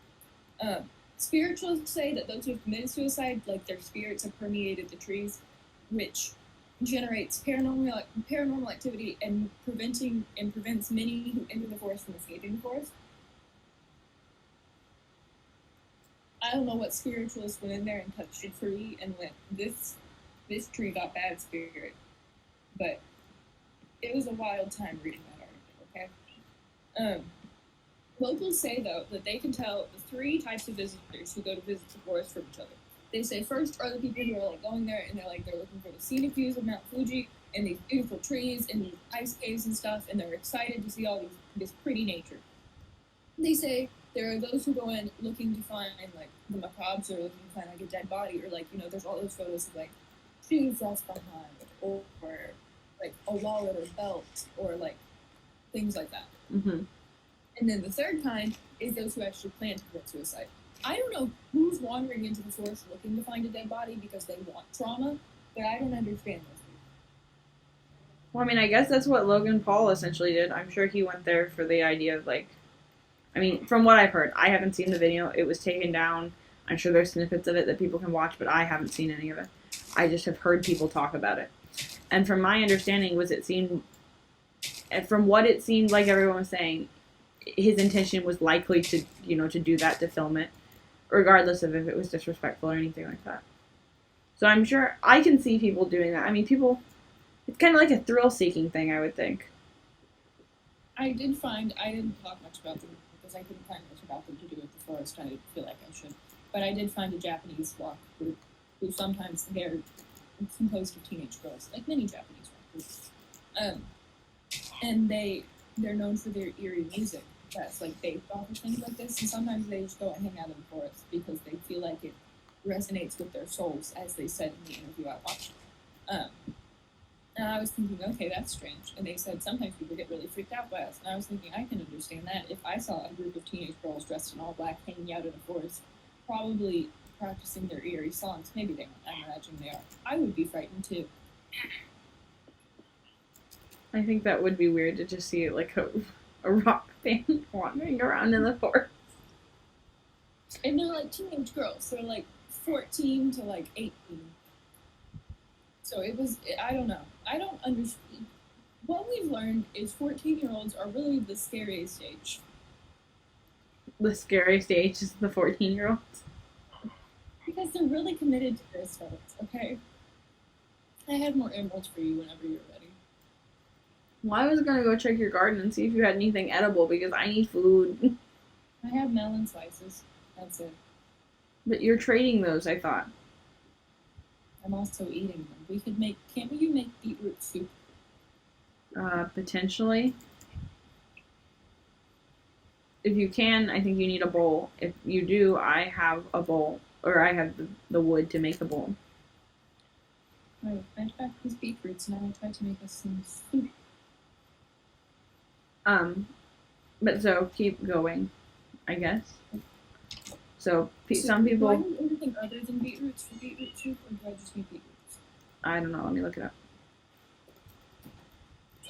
Spiritualists say that those who have committed suicide, like their spirits have permeated the trees, which generates paranormal activity and prevents many who enter the forest from escaping the forest. I don't know what spiritualist went in there and touched a tree and went, this tree got bad spirit. But it was a wild time reading that article, okay? Locals say, though, that they can tell the three types of visitors who go to visit the forest from each other. They say first are the people who are like going there and they're looking for the scenic views of Mount Fuji and these beautiful trees and these ice caves and stuff, and they're excited to see all this pretty nature. They say there are those who go in looking to find like the macabres or looking to find like a dead body or like there's all those photos of like shoes left behind or like a wallet or belt or like things like that. Mm-hmm. And then the third kind is those who actually plan to commit suicide. I don't know who's wandering into the forest looking to find a dead body because they want trauma, but I don't understand those people. Well, I mean, I guess that's what Logan Paul essentially did. I'm sure he went there for the idea of like, I mean, from what I've heard, I haven't seen the video. It was taken down. I'm sure there's snippets of it that people can watch, but I haven't seen any of it. I just have heard people talk about it. And from my understanding from what it seemed like everyone was saying, his intention was likely to, to do that, to film it, regardless of if it was disrespectful or anything like that. So I'm sure I can see people doing that. I mean, it's kind of like a thrill-seeking thing, I would think. I didn't talk much about them because I couldn't find much about them to do with the forest. I feel like I should. But I did find a Japanese rock group who sometimes they're composed of teenage girls, like many Japanese rock groups. And they're known for their eerie music that's like based off of things like this, and sometimes they just go and hang out in the forest because they feel like it resonates with their souls, as they said in the interview I watched. And I was thinking, okay, that's strange. And they said sometimes people get really freaked out by us. And I was thinking, I can understand that. If I saw a group of teenage girls dressed in all black hanging out in a forest, probably practicing their eerie songs, maybe they aren't, I imagine they are, I would be frightened too. I think that would be weird to just see like a rock band wandering around in the forest. And they're like teenage girls. They're like 14 to like 18. So it was, I don't know. I don't understand. What we've learned is 14-year-olds are really the scariest age. The scariest age is the 14-year-olds. Because they're really committed to their studies, okay? I have more emeralds for you whenever you're ready. Well, I was gonna go check your garden and see if you had anything edible because I need food. I have melon slices. That's it. But you're trading those, I thought. I'm also eating them. We could make, can't you make beetroot soup? Potentially. If you can, I think you need a bowl. If you do, I have a bowl. Or I have the wood to make a bowl. Right, I packed these beetroots and I will try to make us some soup. But so, keep going, I guess. So, So some people... do I need anything other than beetroots for beetroot soup, or do I just need beetroots? I don't know, let me look it up.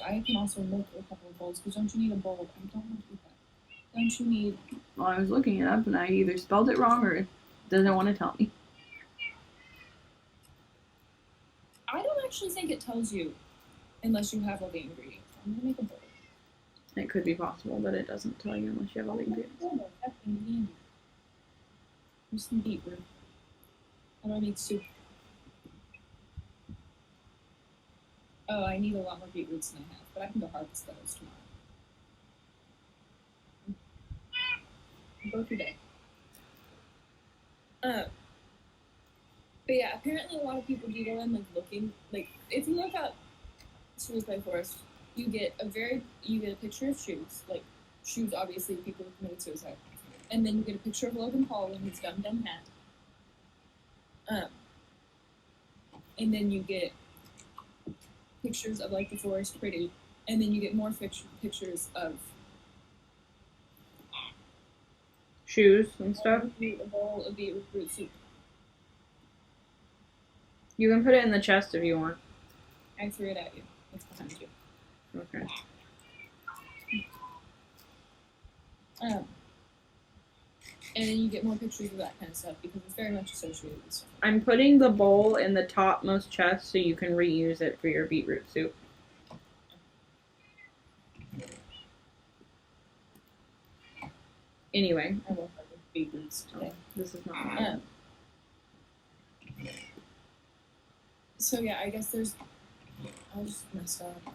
I can also make a couple of bowls, because don't you need a bowl? I don't want to do that. Don't you need... Well, I was looking it up and I either spelled it wrong or it doesn't want to tell me. I don't actually think it tells you, unless you have all the ingredients. I'm going to make a bowl. It could be possible, but it doesn't tell you unless you have all the ingredients. That's convenient. Here's some beetroot. How do I make soup? Oh, I need a lot more beetroots than I have, but I can go harvest those tomorrow. I'll go through that. But yeah, apparently a lot of people do go in like looking, like if you look up Schools by Forest, you get a picture of shoes, like shoes obviously people who committed suicide, and then you get a picture of Logan Paul in his Dum hat. And then you get pictures of like the forest pretty, and then you get more pictures of Shoes and stuff. A bowl of beetroot soup. You can put it in the chest if you want. I threw it at you. It's behind you. Okay. And then you get more pictures of that kind of stuff because it's very much associated with stuff. I'm putting the bowl in the topmost chest so you can reuse it for your beetroot soup. Anyway. I love beetroots today. This is not mine. So yeah, I guess there's... I just messed up my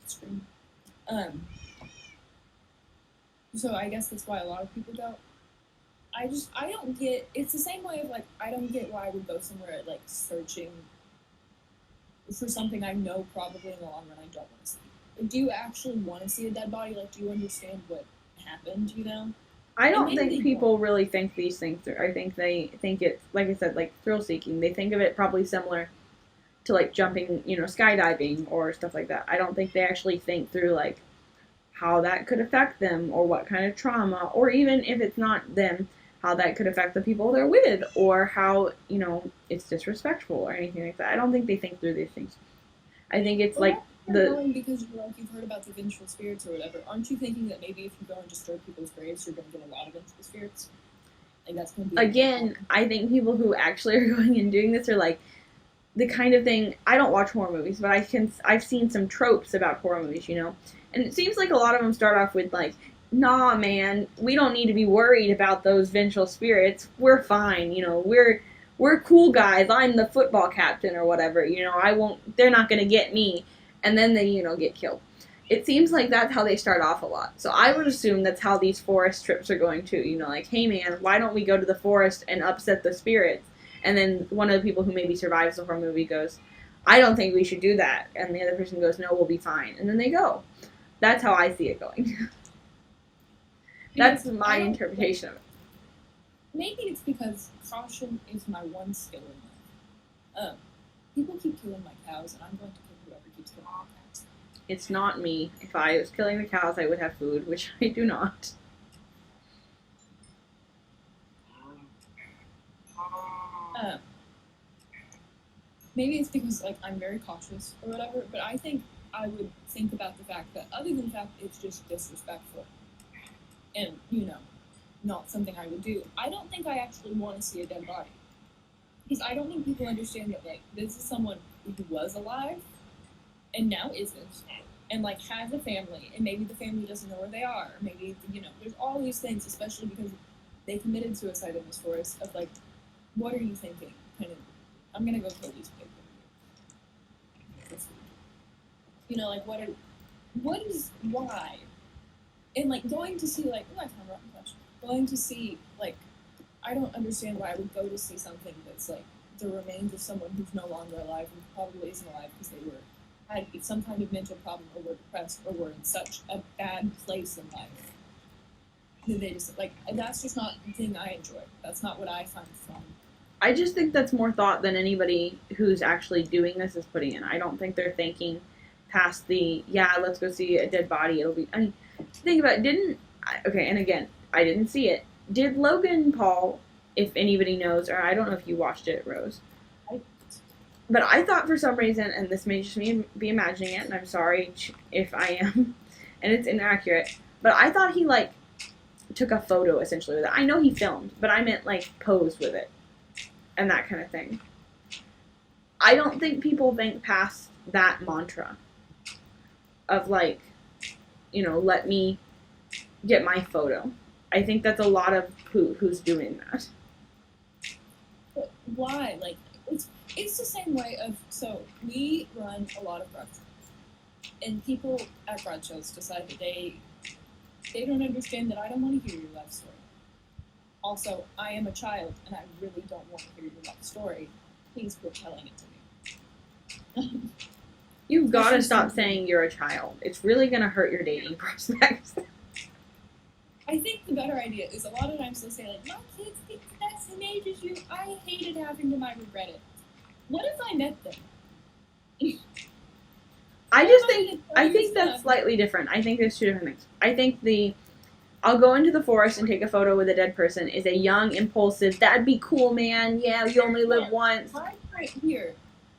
screen. So I guess that's why a lot of people go. I don't get... It's the same way of like, I don't get why I would go somewhere like searching for something I know probably in the long run I don't want to see. Like, do you actually want to see a dead body? Like, do you understand what happened, you know? I don't think people really think these things through. I think they think it's, like I said, like thrill-seeking. They think of it probably similar to like jumping, skydiving or stuff like that. I don't think they actually think through like how that could affect them or what kind of trauma, or even if it's not them, how that could affect the people they're with, or how, it's disrespectful or anything like that. I don't think they think through these things. I think it's like because you've heard about the vengeful spirits or whatever. Aren't you thinking that maybe if you go and disturb people's graves, you're going to get a lot of vengeful spirits? Like that's going to be again. I think people who actually are going and doing this are like the kind of thing. I don't watch horror movies, but I've seen some tropes about horror movies, and it seems like a lot of them start off with like, nah, man, we don't need to be worried about those vengeful spirits. We're fine, we're cool guys. I'm the football captain or whatever, they're not going to get me. And then they, get killed. It seems like that's how they start off a lot. So I would assume that's how these forest trips are going too. Like, hey man, why don't we go to the forest and upset the spirits? And then one of the people who maybe survives the horror movie goes, I don't think we should do that. And the other person goes, no, we'll be fine. And then they go. That's how I see it going. That's my interpretation of it. maybe it's because caution is my one skill in life. People keep killing my cows, and I'm going to kill whoever keeps killing my cows. It's not me. If I was killing the cows, I would have food, which I do not. Um, maybe it's because like I'm very cautious or whatever, but I think I would think about the fact that other than the fact it's just disrespectful and, not something I would do, I don't think I actually want to see a dead body. Because I don't think people understand that like this is someone who was alive and now isn't. And like has a family, and maybe the family doesn't know where they are. Or maybe there's all these things, especially because they committed suicide in this forest. Of like, what are you thinking? Kind of, I'm gonna go kill these people. Like what is why? And like going to see like, oh, I kind of rotten question. Going to see like, I don't understand why I would go to see something that's like the remains of someone who's no longer alive and probably isn't alive because they had some kind of mental problem or were depressed or were in such a bad place in life that they just like that's just not the thing I enjoy. That's not what I find fun. I just think that's more thought than anybody who's actually doing this is putting in. I don't think they're thinking past the, yeah, let's go see a dead body. It'll be, I mean, think about it, okay, and again, I didn't see it. Did Logan Paul, if anybody knows, or I don't know if you watched it, Rose, but I thought for some reason, and this may just me be imagining it, and I'm sorry if I am, and it's inaccurate, but I thought he, like, took a photo, essentially, with it. I know he filmed, but I meant, like, posed with it, and that kind of thing. I don't think people think past that mantra of, like, let me get my photo. I think that's a lot of who's doing that. But why? Like, it's the same way of, so we run a lot of garage shows, and people at garage shows decide that they don't understand that I don't want to hear your life story. Also, I am a child, and I really don't want to hear your life story. Please quit telling it to me. You've got to stop saying you're a child. It's really going to hurt your dating prospects. I think the better idea is a lot of times they'll say, like, my kids think that's the same age as you. I hated having them. I regret it. What if I met them? I think that's slightly different. I think there's two different things. I think I'll go into the forest and take a photo with a dead person is a young, impulsive, that'd be cool, man. Yeah, you only live once. My point here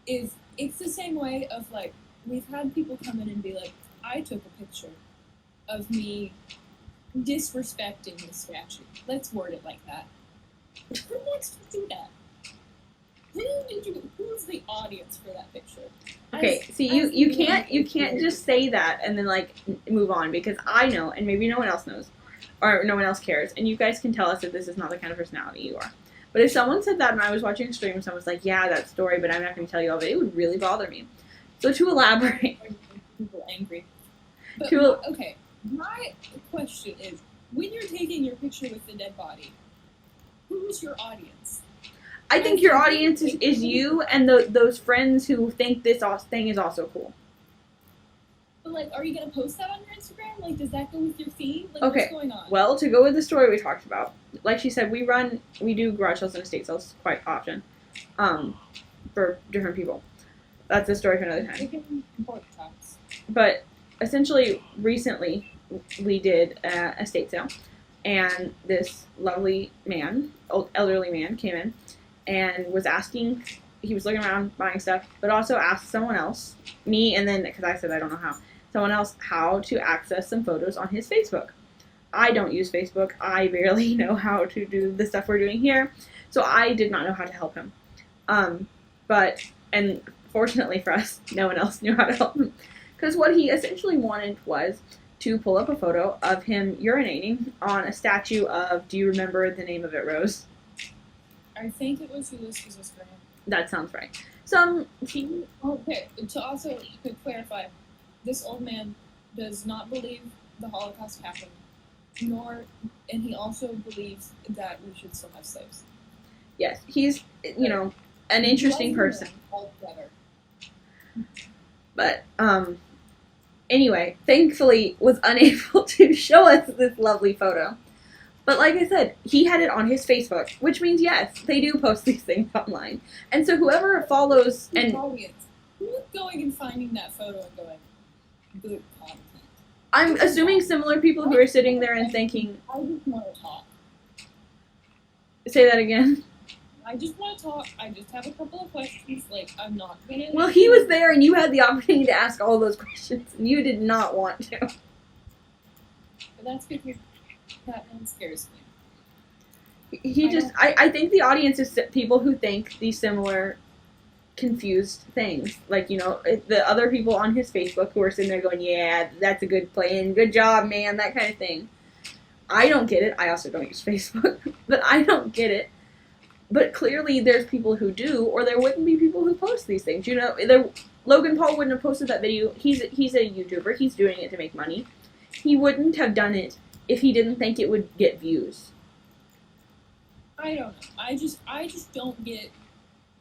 is it's the same way of, like, we've had people come in and be like, I took a picture of me disrespecting the statue. Let's word it like that. Who wants to do that? Who's the audience for that picture? Okay, see, you can't just say that and then, like, move on, because I know, and maybe no one else knows, or no one else cares, and you guys can tell us if this is not the kind of personality you are. But if someone said that and I was watching a stream and someone was like, yeah, that story, but I'm not going to tell you all of it, it would really bother me. So to elaborate. People angry. But okay, my question is, when you're taking your picture with the dead body, who's your audience? I think your audience is you and those friends who think this thing is also cool. But, like, are you going to post that on your Instagram? Like, does that go with your feed? Like, okay. What's going on? Well, to go with the story we talked about, like she said, we do garage sales and estate sales quite often, for different people. That's a story for another time. But essentially, recently, we did an estate sale, and this lovely man, elderly man, came in and was asking, he was looking around buying stuff, but also asked someone else, me, and then, because I said I don't know how, someone else how to access some photos on his Facebook. I don't use Facebook. I barely know how to do the stuff we're doing here, so I did not know how to help him. And fortunately for us, no one else knew how to help him, because what he essentially wanted was to pull up a photo of him urinating on a statue of, do you remember the name of it, Rose? I think it was Ulysses Grant. That sounds right. Okay, to clarify, this old man does not believe the Holocaust happened, and he also believes that we should still have slaves. Yes, he's, an interesting person. Altogether. But, anyway, thankfully was unable to show us this lovely photo. But like I said, he had it on his Facebook, which means yes, they do post these things online. And so whoever follows and audience, who is going and finding that photo and going, good content? I'm assuming similar people who are sitting there and thinking, I just want to talk. Say that again. I just want to talk. I just have a couple of questions. Like, I'm not gonna. Well, he was there and you had the opportunity to ask all those questions and you did not want to. But that's because that one scares me. I think the audience is people who think these similar confused things. Like, you know, the other people on his Facebook who are sitting there going, yeah, that's a good plan, good job, man, that kind of thing. I don't get it. I also don't use Facebook, but I don't get it. But clearly there's people who do, or there wouldn't be people who post these things. You know, Logan Paul wouldn't have posted that video. He's a YouTuber. He's doing it to make money. He wouldn't have done it if he didn't think it would get views. I don't know. I just don't get.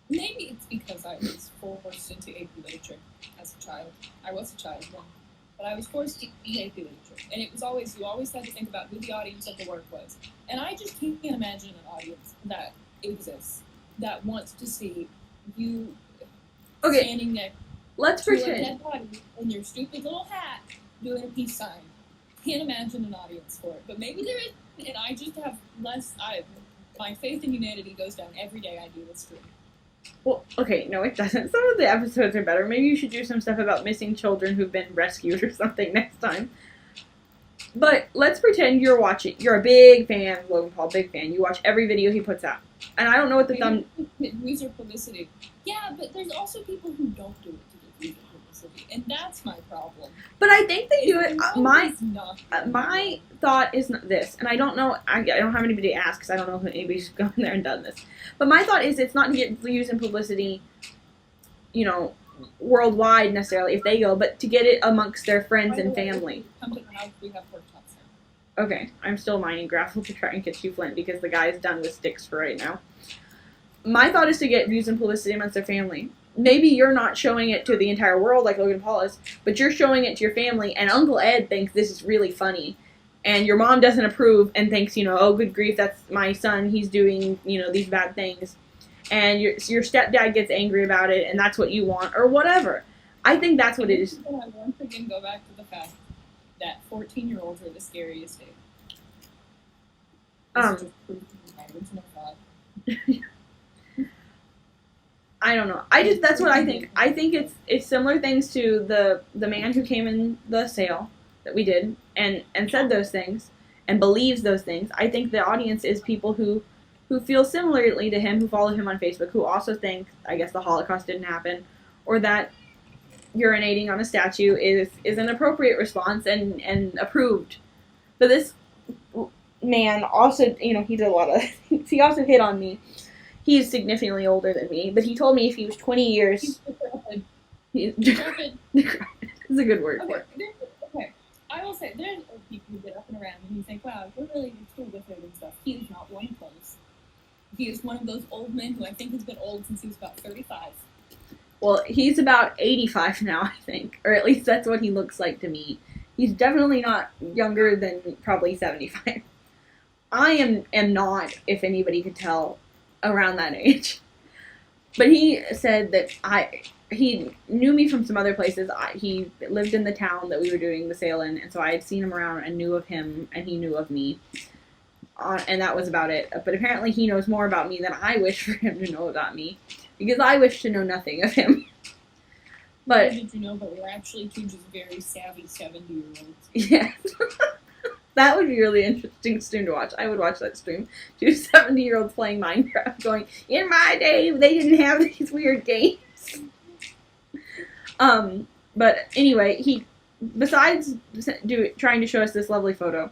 Maybe it's because I was forced into AP literature as a child. I was a child then, but I was forced to be AP literature, and it was always you always had to think about who the audience of the work was, and I just can't imagine an audience that exists that wants to see you standing next Let's to a pretend dead body in your stupid little hat doing a peace sign. Can't imagine an audience for it, but maybe there is, and I just have less. My faith in humanity goes down every day I do this stream. Well, okay, no, it doesn't. Some of the episodes are better. Maybe you should do some stuff about missing children who've been rescued or something next time. But let's pretend you're watching. You're a big fan of Logan Paul, big fan. You watch every video he puts out. And I don't know what the thumb... Views or publicity. Yeah, but there's also people who don't do it to get views or publicity. And that's my problem. But I think they do it... My thought is this, and I don't know... I don't have anybody to ask because I don't know if anybody's gone there and done this. But my thought is it's not to get views and publicity, you know, worldwide necessarily if they go, but to get it amongst their friends and family. Come to the house, we have pork chops now. Okay, I'm still mining gravel to try and get you flint because the guy's done with sticks for right now. My thought is to get views and publicity amongst their family. Maybe you're not showing it to the entire world like Logan Paul is, but you're showing it to your family, and Uncle Ed thinks this is really funny. And your mom doesn't approve and thinks, you know, oh, good grief, that's my son, he's doing, you know, these bad things. And your stepdad gets angry about it, and that's what you want, or whatever. I think that's what it is. I once again go back to the fact that 14-year-olds are the scariest age. I don't know. That's what I think. I think it's similar things to the man who came in the sale that we did and said those things and believes those things. I think the audience is people who feel similarly to him, who follow him on Facebook, who also think, I guess, the Holocaust didn't happen, or that urinating on a statue is an appropriate response and approved. But this man also, you know, he did a lot of things. He also hit on me. He's significantly older than me, but he told me if he was 20 years... He's decrepit. Decrepit is a good word for it. Okay, I will say, there's people who get up and around and you think, wow, you're really cool with it and stuff. He is not one of those. He is one of those old men who I think has been old since he was about 35. Well, he's about 85 now, I think. Or at least that's what he looks like to me. He's definitely not younger than probably 75. I am not, if anybody could tell, around that age. But he said that he knew me from some other places. He lived in the town that we were doing the sale in, and so I had seen him around and knew of him, and he knew of me. And that was about it. But apparently he knows more about me than I wish for him to know about me. Because I wish to know nothing of him. But how did you know? But we're actually two just very savvy 70-year-olds. Yes. That would be really interesting stream to watch. I would watch that stream. Two 70-year-olds playing Minecraft going, in my day, they didn't have these weird games. But anyway, he, besides trying to show us this lovely photo,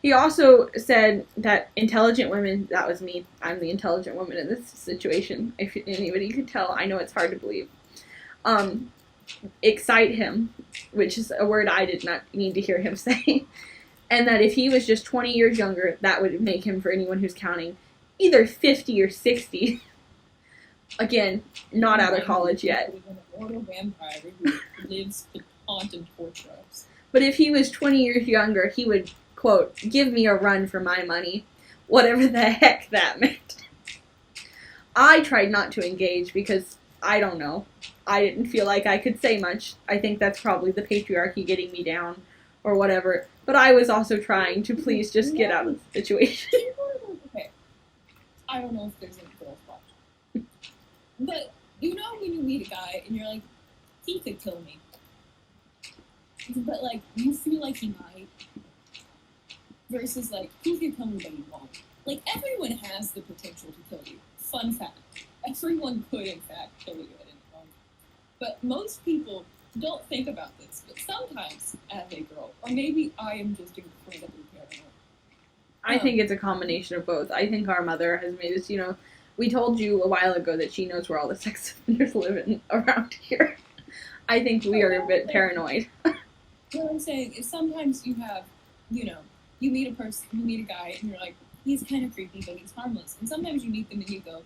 he also said that intelligent women, that was me, I'm the intelligent woman in this situation, if anybody could tell, I know it's hard to believe, excite him, which is a word I did not need to hear him say, and that if he was just 20 years younger, that would make him, for anyone who's counting, either 50 or 60. Again, not out of college yet. An vampire who lives to haunt and torture us. But if he was 20 years younger, he would quote, give me a run for my money, whatever the heck that meant. I tried not to engage because, I don't know, I didn't feel like I could say much. I think that's probably the patriarchy getting me down or whatever. But I was also trying to please just get out of the situation. Okay. I don't know if there's any girls watching. But you know when you meet a guy and you're like, he could kill me. But like, you feel like he might. Versus like, he could kill me but he won't. Like, everyone has the potential to kill you. Fun fact. Everyone could in fact kill you at any moment. But most people don't think about this. But sometimes, as a girl, or maybe I am just incredibly paranoid. I think it's a combination of both. I think our mother has made us, we told you a while ago that she knows where all the sex offenders live around here. I think we are a bit paranoid. What I'm saying is sometimes you have, you meet a person, you meet a guy, and you're like, he's kind of creepy, but he's harmless. And sometimes you meet them and you go,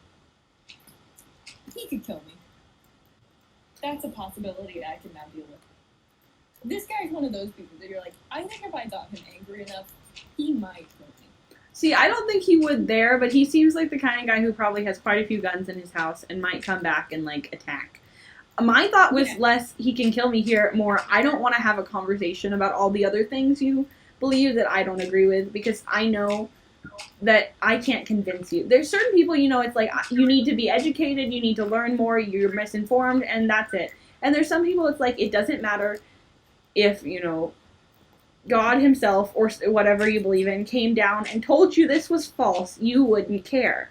he could kill me. That's a possibility that I can now deal with. This guy's one of those people that you're like, I think if I got him angry enough, he might kill me. See, I don't think he would there, but he seems like the kind of guy who probably has quite a few guns in his house and might come back and, attack. My thought was less, he can kill me here, more, I don't want to have a conversation about all the other things you believe that I don't agree with, because I know that I can't convince you. There's certain people, it's like, you need to be educated, you need to learn more, you're misinformed, and that's it. And there's some people, it's like, it doesn't matter if, God himself, or whatever you believe in, came down and told you this was false, you wouldn't care.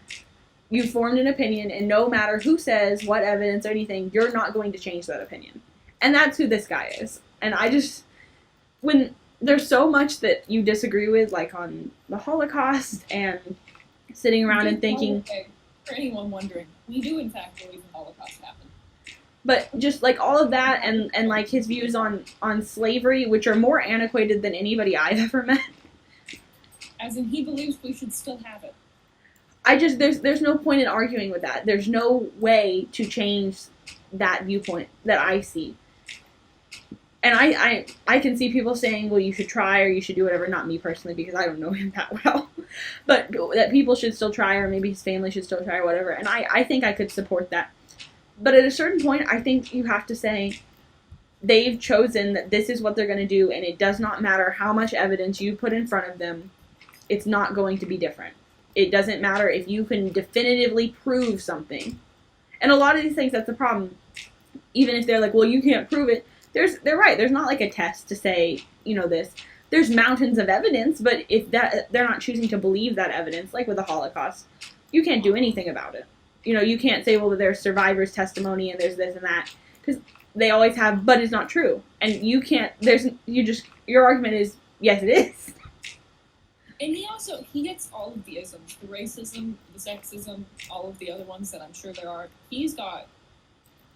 You formed an opinion, and no matter who says, what evidence or anything, you're not going to change that opinion. And that's who this guy is. And when there's so much that you disagree with, like on the Holocaust, and sitting around and thinking... Okay. For anyone wondering, we do in fact believe the Holocaust happened. But just all of that, and his views on slavery, which are more antiquated than anybody I've ever met. As in, he believes we should still have it. There's no point in arguing with that. There's no way to change that viewpoint that I see. And I can see people saying, well, you should try, or you should do whatever. Not me personally, because I don't know him that well. But that people should still try, or maybe his family should still try, or whatever. And I think I could support that. But at a certain point, I think you have to say, they've chosen that this is what they're going to do, and it does not matter how much evidence you put in front of them, it's not going to be different. It doesn't matter if you can definitively prove something. And a lot of these things, that's the problem. Even if they're like, well, you can't prove it, they're right. There's not like a test to say, this. There's mountains of evidence, but if they're not choosing to believe that evidence, like with the Holocaust, you can't do anything about it. You can't say, well, there's survivor's testimony and there's this and that, because they always have, but it's not true. And you can't, your argument is, yes, it is. And he gets all of the isms, the racism, the sexism, all of the other ones that I'm sure there are. He's got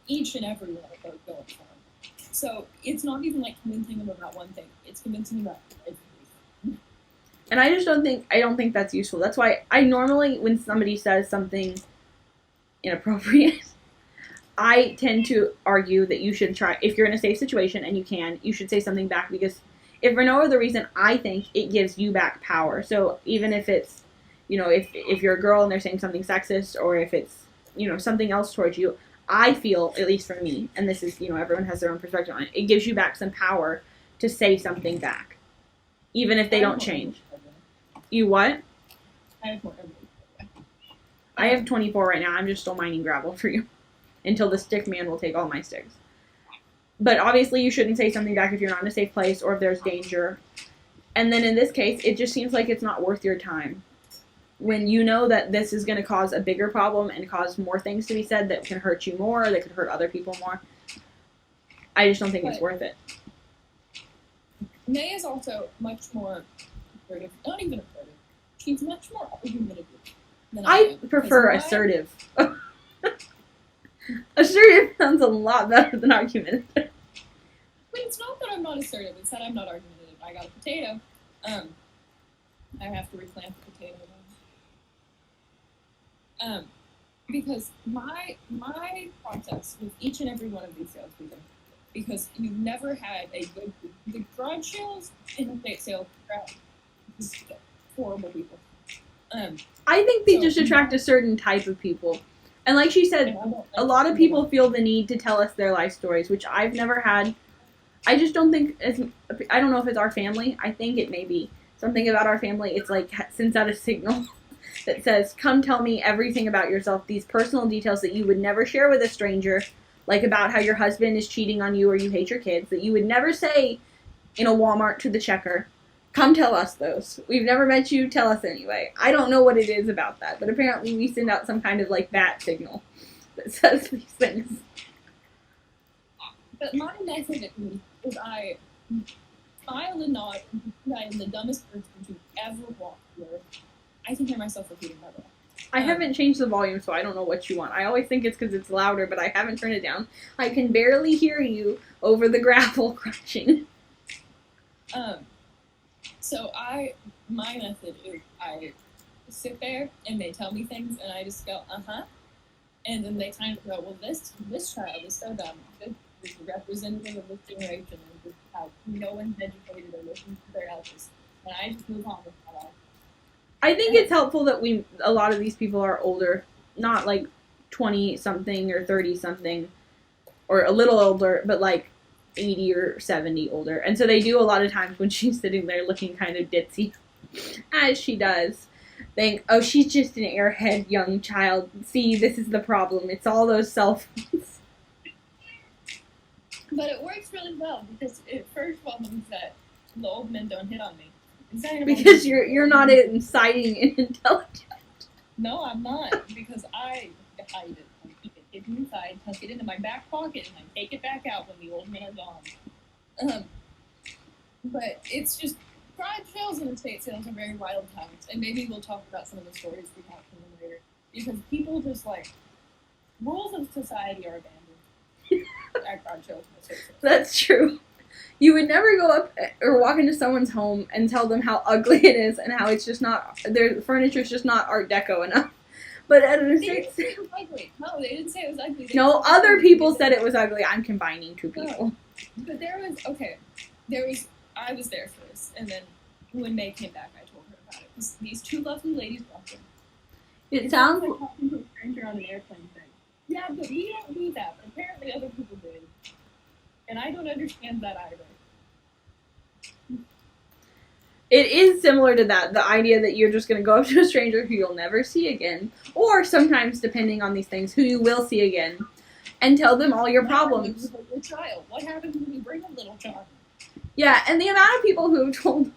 each and every one of those going for him. So it's not even like convincing him about one thing, it's convincing him about everything. And I don't think that's useful. That's why I normally, when somebody says something inappropriate, I tend to argue that you should try, if you're in a safe situation and you should say something back, because if for no other reason, I think it gives you back power. So even if it's, if you're a girl and they're saying something sexist, or if it's, something else towards you, I feel, at least for me, and this is, everyone has their own perspective on it, it gives you back some power to say something back, even if they don't change. You what? I have more. I have 24 right now. I'm just still mining gravel for you until the stick man will take all my sticks. But obviously you shouldn't say something back if you're not in a safe place or if there's danger. And then in this case, it just seems like it's not worth your time. When you know that this is going to cause a bigger problem and cause more things to be said that can hurt you more, that could hurt other people more, I just don't think it's worth it. May is also much more assertive. Not even assertive. She's much more argumentative. I prefer assertive. Assertive sounds a lot better than argumentative. But it's not that I'm not assertive, it's that I'm not argumentative. I got a potato. I have to replant the potato now. Because my process with each and every one of these salespeople, because you've never had a good, the garage sales and estate sales, horrible people. I think they just attract a certain type of people. And like she said, a lot of people feel the need to tell us their life stories, which I've never had. I just don't think I don't know if it's our family. I think it may be something about our family. It's like sends out a signal that says, "Come tell me everything about yourself. These personal details that you would never share with a stranger, like about how your husband is cheating on you or you hate your kids, that you would never say in a Walmart to the checker. Come tell us those. We've never met you. Tell us anyway." I don't know what it is about that, but apparently we send out some kind of like bat signal that says these things. But my method is I smile and nod and I am the dumbest person to ever walk the earth. I can hear myself repeating by the way. I haven't changed the volume, so I don't know what you want. I always think it's because it's louder, but I haven't turned it down. I can barely hear you over the gravel crunching. So my method is I sit there and they tell me things and I just go, and then they kind of go, well, this child is so dumb. This is a representative of this generation and just how no one's educated or listens to their elders. And I just move on with my life. I think it's helpful that a lot of these people are older, not like 20-something or 30-something, or a little older, but like 80 or 70 older. And so they do a lot of times when she's sitting there looking kind of ditzy, as she does, think, oh, she's just an airhead young child. See, this is the problem. It's all those cell phones. But it works really well because it first of all means that the old men don't hit on me. Because you're not inciting intelligence. No, I'm not. Because I hide it. I keep it hidden inside, tuck it into my back pocket, and I take it back out when the old men are gone. But it's just garage sales and estate sales are very wild times, and maybe we'll talk about some of the stories we have from them later. Because people just like rules of society are abandoned at garage sales and estate sales. That's true. You would never go up or walk into someone's home and tell them how ugly it is and how it's just not, their furniture's just not Art Deco enough. But at an estate sale, it was ugly. No, they didn't say it was ugly. No, other people said it was ugly. I'm combining two people. No. But I was there first, and then when May came back, I told her about it. These two lovely ladies walked in. It sounds like talking to a stranger on an airplane thing. Yeah, but we don't do that, but apparently other people did. And I don't understand that either. It is similar to that, the idea that you're just going to go up to a stranger who you'll never see again, or sometimes, depending on these things, who you will see again, and tell them all your problems. With a child. What happens when you bring a little child? Yeah, and the amount of people who have told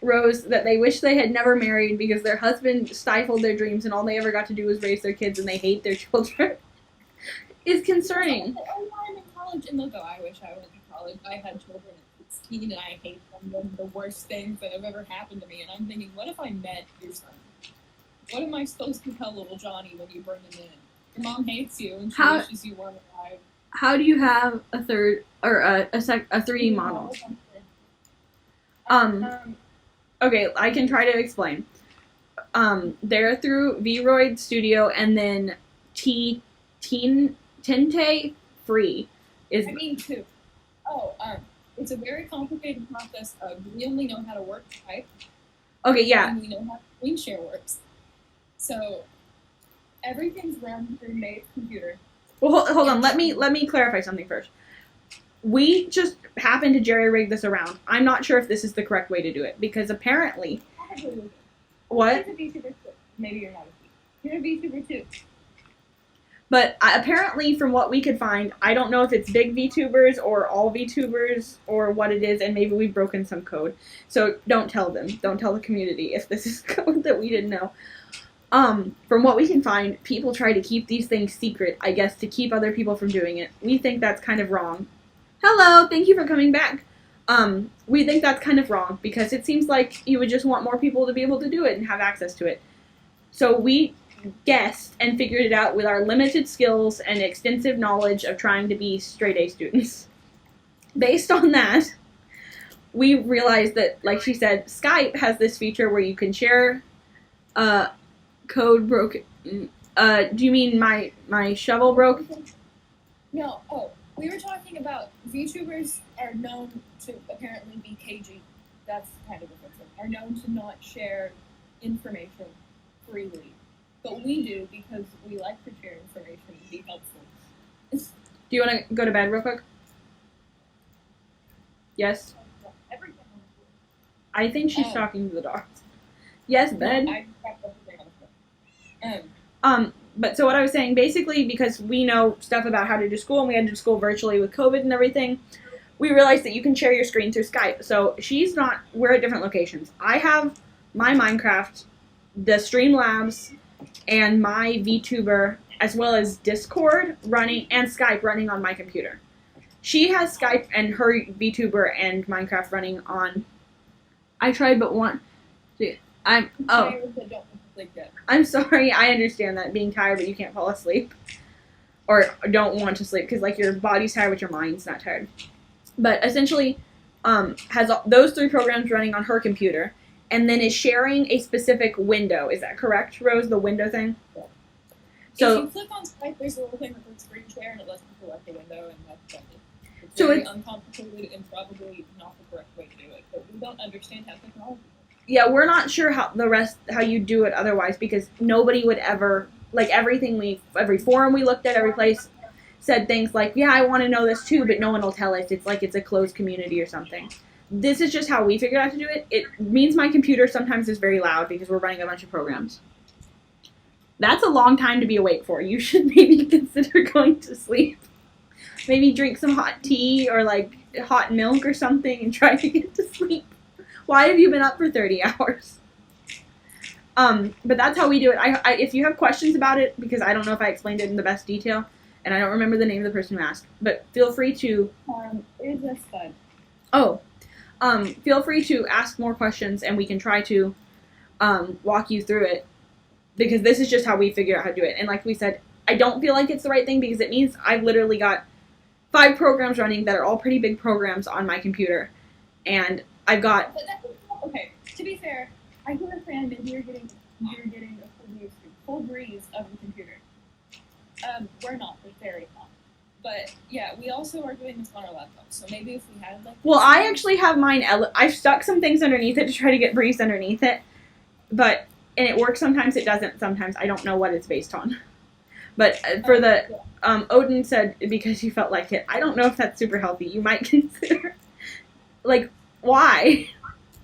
Rose that they wish they had never married because their husband stifled their dreams and all they ever got to do was raise their kids and they hate their children is concerning. Oh, I'm in college, and they'll go, I wish I went to college. I had children at 16 and I hate them. They're the worst things that have ever happened to me. And I'm thinking, what if I met your son? What am I supposed to tell little Johnny when you bring him in? Your mom hates you and she wishes you weren't alive. How do you have a third or a 3D model? Okay, I can try to explain. They're through Vroid Studio and then Tinte Free is. I mean, two. Oh, it's a very complicated process. We only know how to work Type. Okay, yeah. And we know how screen share works. So everything's run through May's computer. Well, hold on. Let me clarify something first. We just happened to jerry-rig this around. I'm not sure if this is the correct way to do it because apparently. What? Maybe you're not a VTuber. You're a VTuber too. But apparently, from what we could find, I don't know if it's big VTubers or all VTubers or what it is, and maybe we've broken some code. So don't tell them. Don't tell the community if this is code that we didn't know. From what we can find, people try to keep these things secret, I guess, to keep other people from doing it. We think that's kind of wrong. Hello, thank you for coming back. We think that's kind of wrong because it seems like you would just want more people to be able to do it and have access to it. So we guessed and figured it out with our limited skills and extensive knowledge of trying to be straight A students. Based on that, we realized that, like she said, Skype has this feature where you can share code broken. Do you mean my shovel broke? No. Oh, we were talking about VTubers are known to apparently be cagey. that's kind of offensive, are known to not share information freely. But we do because we like to share information and be helpful. Do you want to go to bed real quick? Yes? Everything on the I think she's talking to the dogs. Yes, bed. No, I wrapped everything on the floor. But so what I was saying, basically, because we know stuff about how to do school, and we had to do school virtually with COVID and everything, we realized that you can share your screen through Skype. So we're at different locations. I have my Minecraft, the Streamlabs, and my VTuber, as well as Discord running, and Skype running on my computer. She has Skype and her VTuber and Minecraft running on. I tried but one. I'm sorry. I understand that being tired, but you can't fall asleep or don't want to sleep because like your body's tired, but your mind's not tired. But essentially, has those 3 programs running on her computer, and then is sharing a specific window. Is that correct, Rose? The window thing. Yeah. So if you click on Skype, there's a little thing that says screen share, and it lets you select the window, and that's it. It's very uncomplicated and probably not the correct way to do it, but we don't understand how technology works. Yeah, we're not sure how you do it otherwise, because nobody would ever, like every forum we looked at, every place said things like, yeah, I want to know this too, but no one will tell us. It's like it's a closed community or something. This is just how we figured out to do it. It means my computer sometimes is very loud because we're running a bunch of programs. That's a long time to be awake for. You should maybe consider going to sleep. Maybe drink some hot tea or like hot milk or something and try to get to sleep. Why have you been up for 30 hours? But that's how we do it. If you have questions about it, because I don't know if I explained it in the best detail, and I don't remember the name of the person who asked, but feel free to... Is this fun? Oh. Feel free to ask more questions, and we can try to walk you through it, because this is just how we figure out how to do it. And like we said, I don't feel like it's the right thing, because it means I've literally got 5 programs running that are all pretty big programs on my computer, and I've got... But okay, to be fair, I can understand that you're getting a full breeze of the computer. We're not, we're very not. But yeah, we also are doing this on our laptop, so maybe if we had like... Well, I actually have mine, I've stuck some things underneath it to try to get breeze underneath it, and it works sometimes, it doesn't sometimes, I don't know what it's based on. But for the, Odin said, because you felt like it, I don't know if that's super healthy, you might consider, like, why?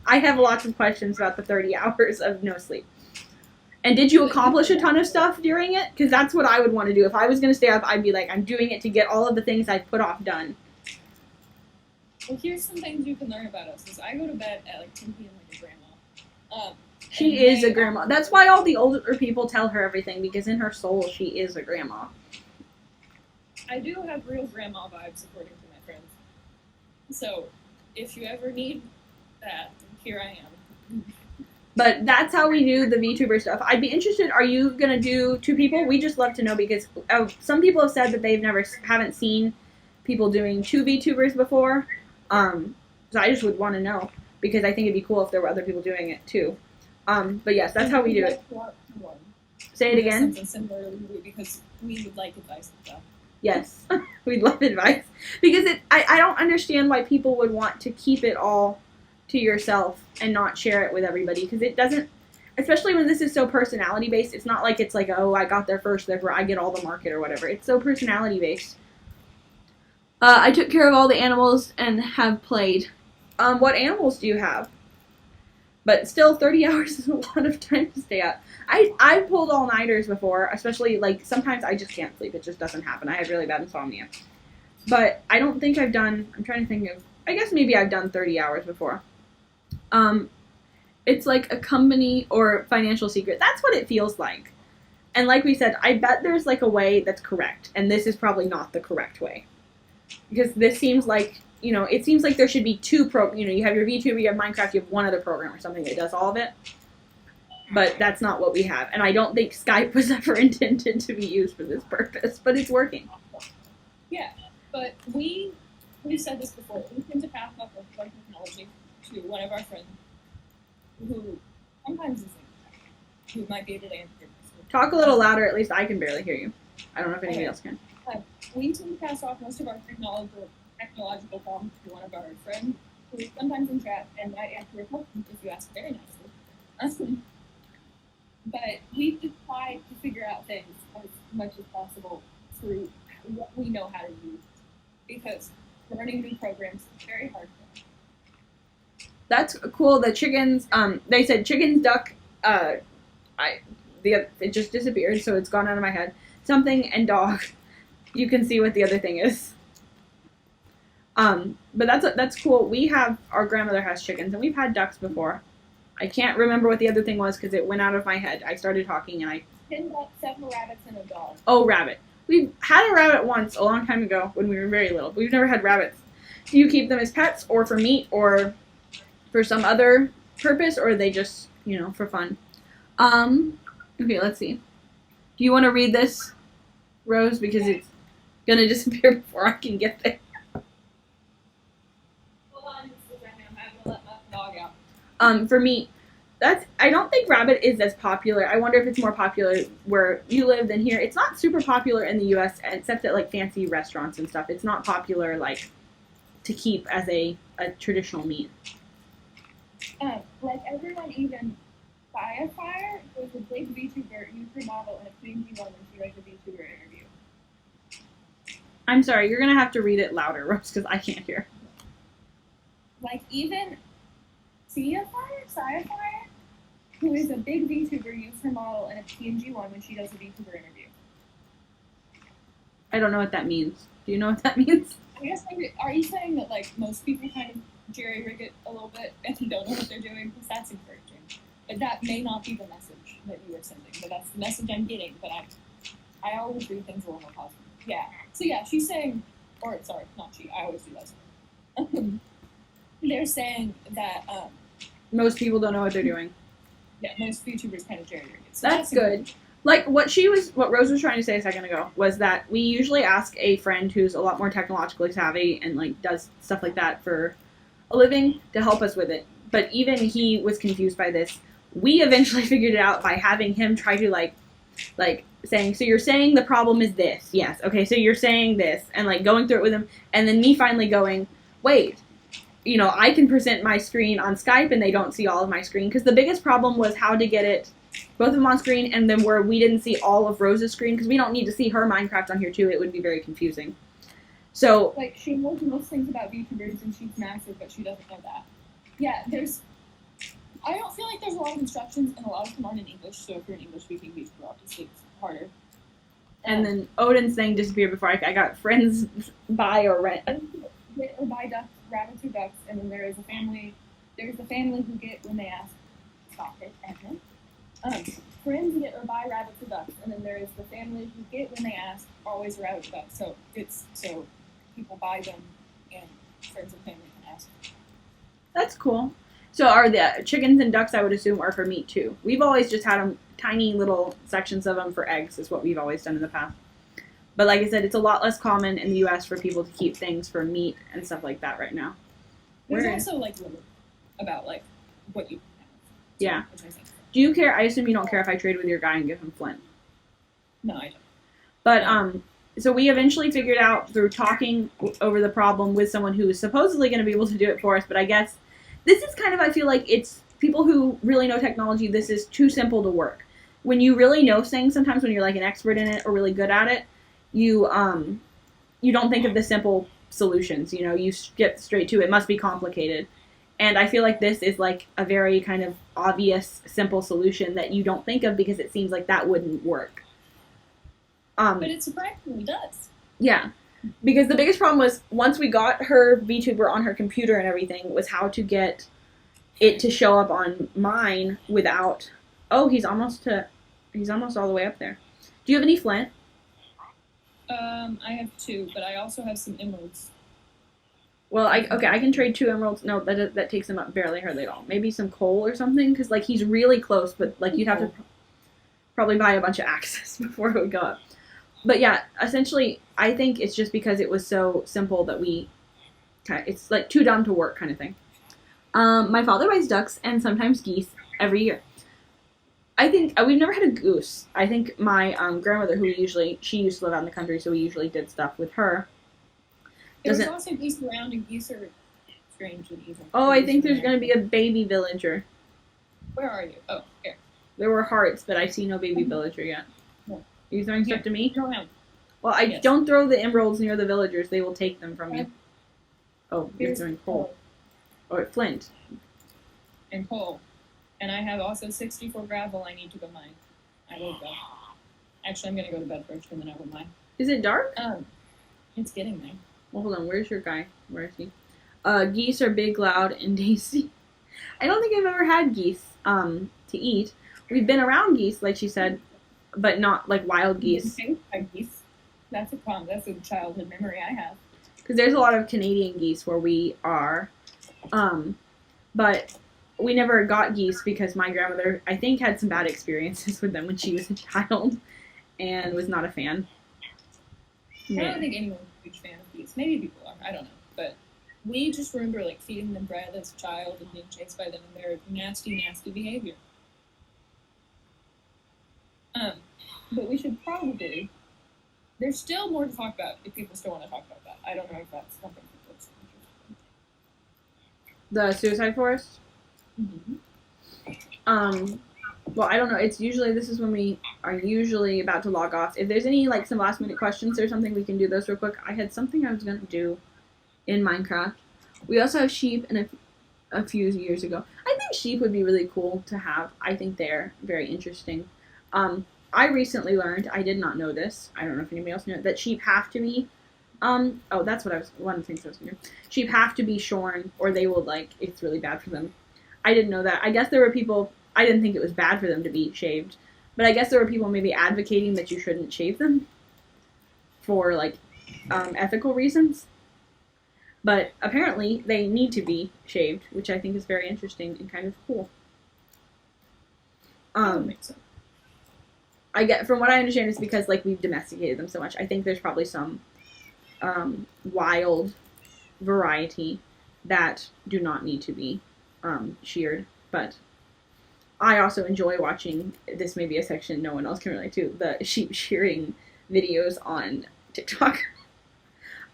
I have lots of questions about the 30 hours of no sleep. And did you accomplish a ton of stuff during it? Because that's what I would want to do. If I was going to stay up, I'd be like, I'm doing it to get all of the things I've put off done. Well, here's some things you can learn about us. Is I go to bed at like 10 p.m. like a grandma. She is a grandma. That's why all the older people tell her everything, because in her soul, she is a grandma. I do have real grandma vibes, according to my friends. So, if you ever need that, here I am. But that's how we do the VTuber stuff. I'd be interested, are you going to do 2 people? We just love to know, because some people have said that they haven't seen people doing 2 VTubers before. So I just would want to know, because I think it'd be cool if there were other people doing it too. But yes, that's how we do it. Say it again. Something similar because we would like advice and stuff. Yes, we'd love advice. Because I don't understand why people would want to keep it all to yourself and not share it with everybody, because it doesn't, especially when this is so personality based. It's not like it's like, oh, I got there first, therefore I get all the market or whatever. It's so personality based. I took care of all the animals and have played. What animals do you have? But still, 30 hours is a lot of time to stay up. I've pulled all-nighters before, especially, like, sometimes I just can't sleep. It just doesn't happen. I have really bad insomnia. But I don't think I've done, I'm trying to think of, I guess maybe I've done 30 hours before. It's like a company or financial secret. That's what it feels like. And like we said, I bet there's like a way that's correct, and this is probably not the correct way. Because this seems like, it seems like there should be 2 you have your VTuber, you have Minecraft, you have one other program or something that does all of it. But that's not what we have. And I don't think Skype was ever intended to be used for this purpose, but it's working. Yeah, but we've said this before. We tend to pass off our technology to one of our friends who sometimes is who might be able to answer this. Talk a little louder, at least I can barely hear you. I don't know if anybody else can. We tend to pass off most of our technological problems to one of our friends who is sometimes in chat and might answer your questions if you ask very nicely. But we just try to figure out things as much as possible through what we know how to use, because learning new programs is very hard. That's cool. The chickens, they said chickens, duck, it just disappeared, so it's gone out of my head. Something and dog. You can see what the other thing is. But that's cool. We have, our grandmother has chickens, and we've had ducks before. I can't remember what the other thing was because it went out of my head. I started talking and I... 10 ducks, 7 rabbits, and a dog. Oh, rabbit. We had a rabbit once, a long time ago, when we were very little. But we've never had rabbits. Do you keep them as pets, or for meat, or for some other purpose, or are they just, for fun? Okay, let's see. Do you want to read this, Rose? Because it's going to disappear before I can get there. Hold on just a second. I'm having to let my dog out. For me, I don't think rabbit is as popular. I wonder if it's more popular where you live than here. It's not super popular in the U.S. except at like fancy restaurants and stuff. It's not popular like to keep as a traditional meat. Like everyone, even Firefire was a big VTuber, used her model in a PNG one when she wrote the VTuber interview. I'm sorry, you're gonna have to read it louder, Rose, because I can't hear. Like even Firefire, who is a big VTuber, used her model in a PNG one when she does a VTuber interview. I don't know what that means. Do you know what that means? I guess maybe, are you saying that like most people kind of jerry-rig it a little bit and don't know what they're doing? Because that's encouraging. But that may not be the message that you were sending, but that's the message I'm getting. But I always do things a little more positive. Yeah. So yeah, she's saying, or sorry, not she. I always do that. They're saying that most people don't know what they're doing. Yeah, most VTubers kind of jerry-rig it. So that's good. Like what Rose was trying to say a second ago was that we usually ask a friend who's a lot more technologically savvy and like does stuff like that for a living to help us with it. But even he was confused by this. We eventually figured it out by having him try to like saying, so you're saying the problem is this. Yes. Okay. So you're saying this, and like going through it with him, and then me finally going, wait, I can present my screen on Skype and they don't see all of my screen, because the biggest problem was how to get it both of them on screen, and then where we didn't see all of Rose's screen, because we don't need to see her Minecraft on here too. It would be very confusing. So like she knows most things about VTubers and she's massive, but she doesn't know that. Yeah, I don't feel like there's a lot of instructions, and a lot of them aren't in English, so if you're an English-speaking VTuber, obviously it's harder. And then Odin's thing disappeared before I got friends buy or rent. Get or buy ducks, rabbits or ducks, and then there's the family who get when they ask, stop it, friends get or buy rabbits or ducks, and then there is the family who get when they ask, always a rabbit or duck. So so people buy them, and friends and family can ask. That's cool. So are the chickens and ducks, I would assume, are for meat too. We've always just had them, tiny little sections of them for eggs is what we've always done in the past. But like I said, it's a lot less common in the U.S. for people to keep things for meat and stuff like that right now. There's also like limit about like what you have. Yeah. Do you care? I assume you don't care if I trade with your guy and give him flint. No, I don't. But so we eventually figured out through talking over the problem with someone who is supposedly going to be able to do it for us, but I guess this is kind of, I feel like it's people who really know technology, this is too simple to work. When you really know things, sometimes when you're like an expert in it or really good at it, you don't think of the simple solutions. You get straight to it. It must be complicated. And I feel like this is like a very kind of obvious, simple solution that you don't think of because it seems like that wouldn't work. But it surprisingly does. Yeah. Because the biggest problem was once we got her VTuber on her computer and everything was how to get it to show up on mine without... Oh, he's almost all the way up there. Do you have any flint? I have 2, but I also have some emeralds. Well, I can trade 2 emeralds. No, that takes him up barely hardly at all. Maybe some coal or something, because like he's really close, but like you'd have to probably buy a bunch of axes before it would go up. But yeah, essentially, I think it's just because it was so simple that it's like too dumb to work kind of thing. My father buys ducks and sometimes geese every year. I think we've never had a goose. I think my grandmother, she used to live out in the country, so we usually did stuff with her. There's also geese around, and geese are strange and evil. Oh, I think there's going to be a baby villager. Where are you? Oh, here. There were hearts, but I see no baby villager yet. Yeah. Are you throwing stuff to me? Throw him. Well, I don't throw the emeralds near the villagers. They will take them from you. Oh, you're throwing coal. Or flint. And coal. And I have also 64 gravel I need to go mine. I will go. Actually, I'm going to go to bed first and then I will mine. Is it dark? It's getting there. Well, hold on. Where's your guy? Where is he? Geese are big, loud, and tasty. I don't think I've ever had geese to eat. We've been around geese, like she said, but not like wild geese. Geese. That's a childhood memory I have. Because there's a lot of Canadian geese where we are, but we never got geese because my grandmother, I think, had some bad experiences with them when she was a child and was not a fan. I don't think anyone's a huge fan of geese. Maybe people are. I don't know. But we just remember like feeding them bread as a child and being chased by them and their nasty, nasty behavior. But we should probably. There's still more to talk about if people still want to talk about that. I don't know if that's something that's interesting. The suicide forest? Mm-hmm. Well, I don't know. It's usually, this is when we are usually about to log off. If there's any, like, some last minute questions or something, we can do those real quick. I had something I was going to do in Minecraft. We also have sheep and a few years ago. I think sheep would be really cool to have. I think they're very interesting. I recently learned, I did not know this, I don't know if anybody else knew it, that sheep have to be, that's what one of the things I was going to do. Sheep have to be shorn or they will, like, it's really bad for them. I didn't know that. I guess there were people, I didn't think it was bad for them to be shaved, but I guess there were people maybe advocating that you shouldn't shave them for, like, ethical reasons. But apparently they need to be shaved, which I think is very interesting and kind of cool. That makes sense. I get, from what I understand, it's because, like, we've domesticated them so much. I think there's probably some wild variety that do not need to be sheared. But I also enjoy watching, this may be a section no one else can relate to, the sheep shearing videos on TikTok.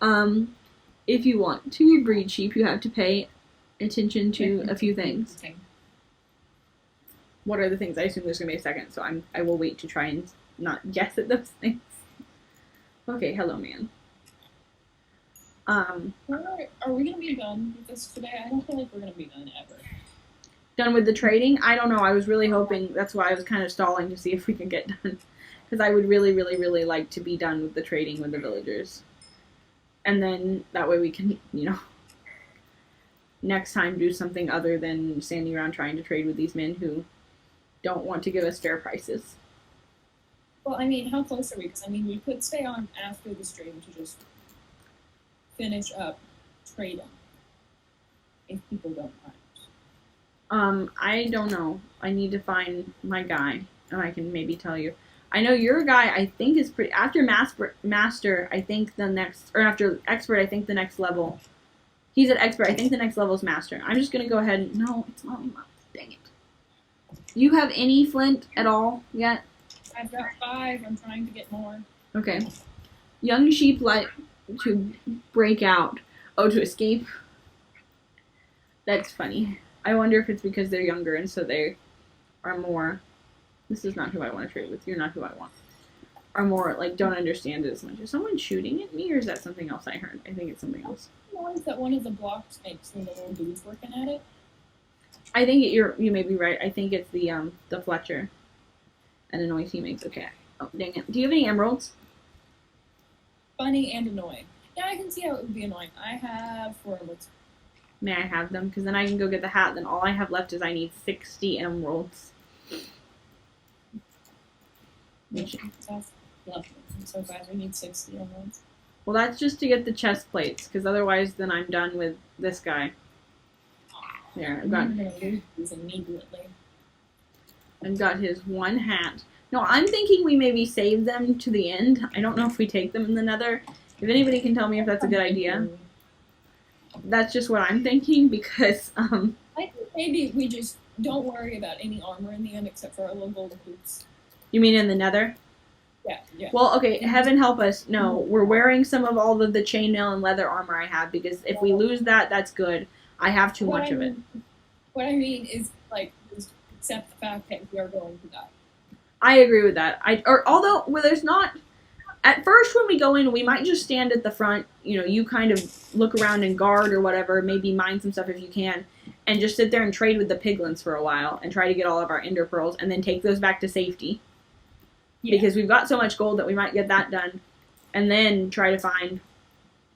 If you want to breed sheep, you have to pay attention to a few things. What are the things? I assume there's going to be a second, so I will wait to try and not guess at those things. Okay, hello, man. Are we going to be done with this today? I don't feel like we're going to be done ever. Done with the trading? I don't know. I was really hoping, that's why I was kind of stalling to see if we could get done. Because I would really, really, really like to be done with the trading with the villagers. And then that way we can, you know, next time do something other than standing around trying to trade with these men who don't want to give us fair prices. Well, I mean, how close are we? Because, I mean, we could stay on after the stream to just finish up trading if people don't mind. I don't know. I need to find my guy, and I can maybe tell you. I know your guy, I think, is pretty... After Master, I think the next... Or after Expert, I think the next level... He's at Expert. I think the next level is Master. I'm just going to go ahead and... No, it's not. Dang it. You have any flint at all yet? I've got 5. I'm trying to get more. Okay. Young sheep like to break out. Oh, to escape? That's funny. I wonder if it's because they're younger and so they are more... This is not who I want to trade with. You're not who I want. Are more, like, don't understand it as much. Is someone shooting at me or is that something else I heard? I think it's something else. Why is that one of the blocks makes and the little dude's working at it? I think you may be right. I think it's the Fletcher and the noise he makes. Okay. Oh, dang it. Do you have any emeralds? Funny and annoying. Yeah, I can see how it would be annoying. I have 4 emeralds. May I have them? Because then I can go get the hat. Then all I have left is I need 60 emeralds. I'm so glad we need 60 emeralds. Well, that's just to get the chest plates, because otherwise then I'm done with this guy. There, I've got these immediately. I've got his one hat. No, I'm thinking we maybe save them to the end. I don't know if we take them in the nether. If anybody can tell me if that's a good idea. That's just what I'm thinking, because, I think maybe we just don't worry about any armor in the end except for our little golden boots. You mean in the nether? Yeah. Well, okay, heaven help us. No, we're wearing some of all of the chainmail and leather armor I have, because if we lose that, that's good. I have too What much I of it. mean, what I mean is like just accept the fact that we are going to die. I agree with that. Although well, there's not at first when we go in, we might just stand at the front. You know, you kind of look around and guard or whatever, maybe mine some stuff if you can, and just sit there and trade with the piglins for a while and try to get all of our ender pearls and then take those back to safety. Yeah. Because we've got so much gold that we might get that done, and then try to find,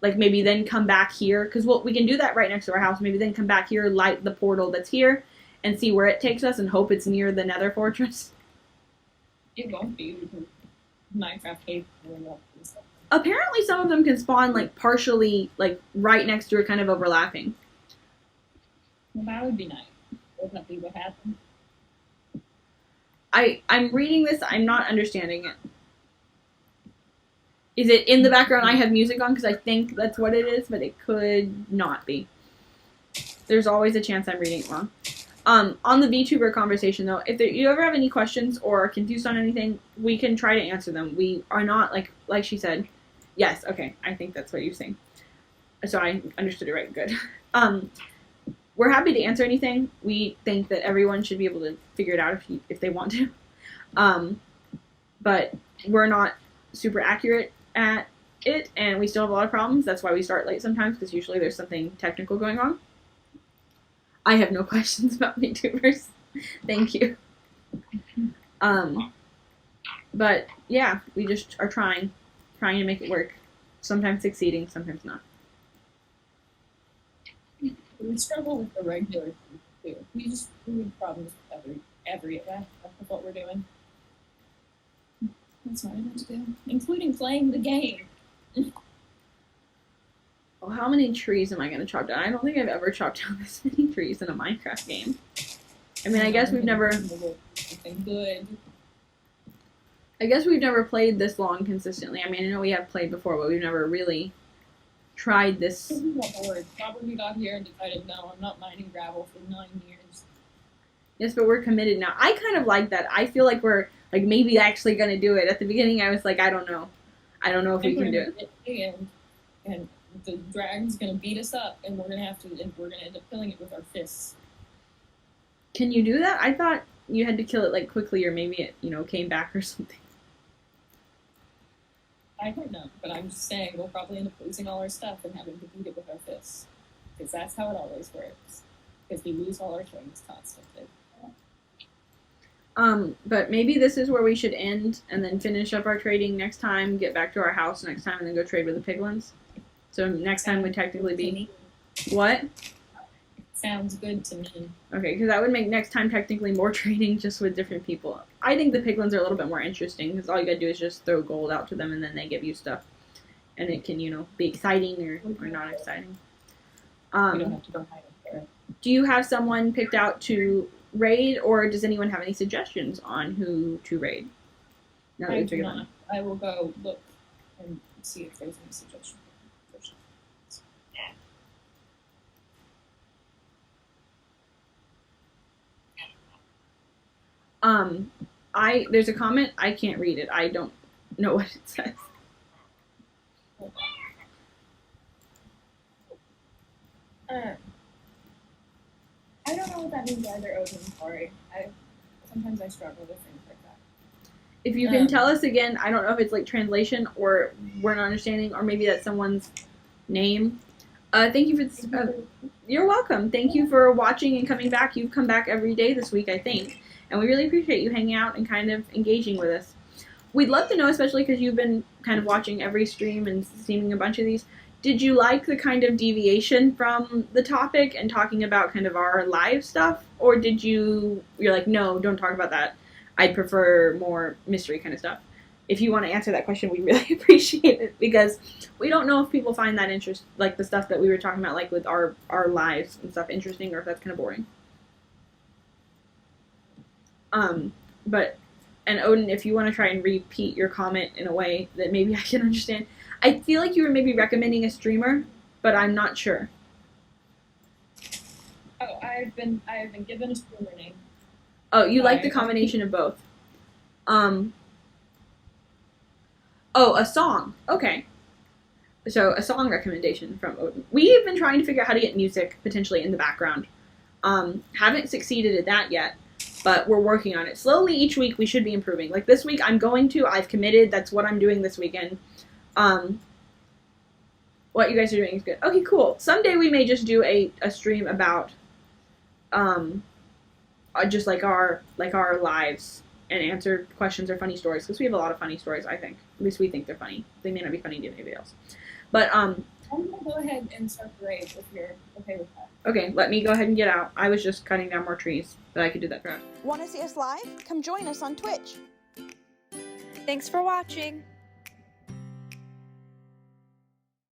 like maybe then come back here because we can do that right next to our house. Maybe then come back here, light the portal that's here, and see where it takes us, and hope it's near the Nether fortress. It won't be because Minecraft hates going up and stuff. Apparently, some of them can spawn like partially, like right next to it, kind of overlapping. Well, that would be nice. Wouldn't that be what happened? I'm reading this. I'm not understanding it. Is it in the background? I have music on because I think that's what it is, but it could not be. There's always a chance I'm reading it wrong. On the VTuber conversation, though, if you ever have any questions or are confused on anything, we can try to answer them. We are not, like she said, yes, okay, I think that's what you're saying. So I understood it right, good. We're happy to answer anything. We think that everyone should be able to figure it out if they want to. But we're not super accurate at it, and we still have a lot of problems. That's why we start late sometimes, because usually there's something technical going on. I have no questions about VTubers. Thank you. But yeah, we just are trying to make it work. Sometimes succeeding, sometimes not. We struggle with the regular things too. We have problems with every aspect of what we're doing. That's what I want to do, including playing the game. Well, how many trees am I going to chop down? I don't think I've ever chopped down this many trees in a Minecraft game. I mean, I guess we've never played this long consistently. I mean, I know we have played before, but we've never really tried this. Probably got here and decided, no, I'm not mining gravel for 9 years. Yes, but we're committed now. I kind of like that. I feel like we're like maybe actually going to do it. At the beginning, I was like, I don't know if we can do it. And the dragon's going to beat us up, and we're going to end up killing it with our fists. Can you do that? I thought you had to kill it like quickly, or maybe it came back or something. I don't know, but I'm just saying we'll probably end up losing all our stuff and having to beat it with our fists. Because that's how it always works. Because we lose all our things constantly. But maybe this is where we should end and then finish up our trading next time, get back to our house next time, and then go trade with the piglins. So next time would technically be... What? Sounds good to me. Okay, because that would make next time technically more trading just with different people. I think the piglins are a little bit more interesting because all you gotta do is just throw gold out to them and then they give you stuff. And it can, be exciting or not exciting. We don't have to go hide for it. Do you have someone picked out to raid, or does anyone have any suggestions on who to raid? I do not. I will go look and see if there's any suggestions. There's a comment. I can't read it. I don't know what it says. I don't know what that means either, Odin. Sorry. Sometimes I struggle with things like that. If you can tell us again, I don't know if it's like translation or we're not understanding, or maybe that's someone's name. Thank you for you're welcome. Thank you for watching and coming back. You've come back every day this week, I think. And we really appreciate you hanging out and kind of engaging with us. We'd love to know, especially because you've been kind of watching every stream and seeing a bunch of these, did you like the kind of deviation from the topic and talking about kind of our live stuff? Or you're like, no, don't talk about that. I'd prefer more mystery kind of stuff. If you want to answer that question, we really appreciate it because we don't know if people find that interest, like the stuff that we were talking about, like with our lives and stuff, interesting, or if that's kind of boring. And Odin, if you want to try and repeat your comment in a way that maybe I can understand. I feel like you were maybe recommending a streamer, but I'm not sure. Oh, I've been given a streamer name. Oh, you like the combination of both. Oh, a song. Okay. So a song recommendation from Odin. We've been trying to figure out how to get music potentially in the background. Haven't succeeded at that yet, but we're working on it. Slowly each week we should be improving. Like this week I've committed, that's what I'm doing this weekend. What you guys are doing is good. Okay, cool. Someday we may just do a stream about just like our lives and answer questions or funny stories, because we have a lot of funny stories, I think. At least we think they're funny. They may not be funny to anybody else. But I'm gonna go ahead and start the raid if you're okay with that. Okay, let me go ahead and get out. I was just cutting down more trees, but I could do that for us. Want to see us live? Come join us on Twitch. Thanks for watching.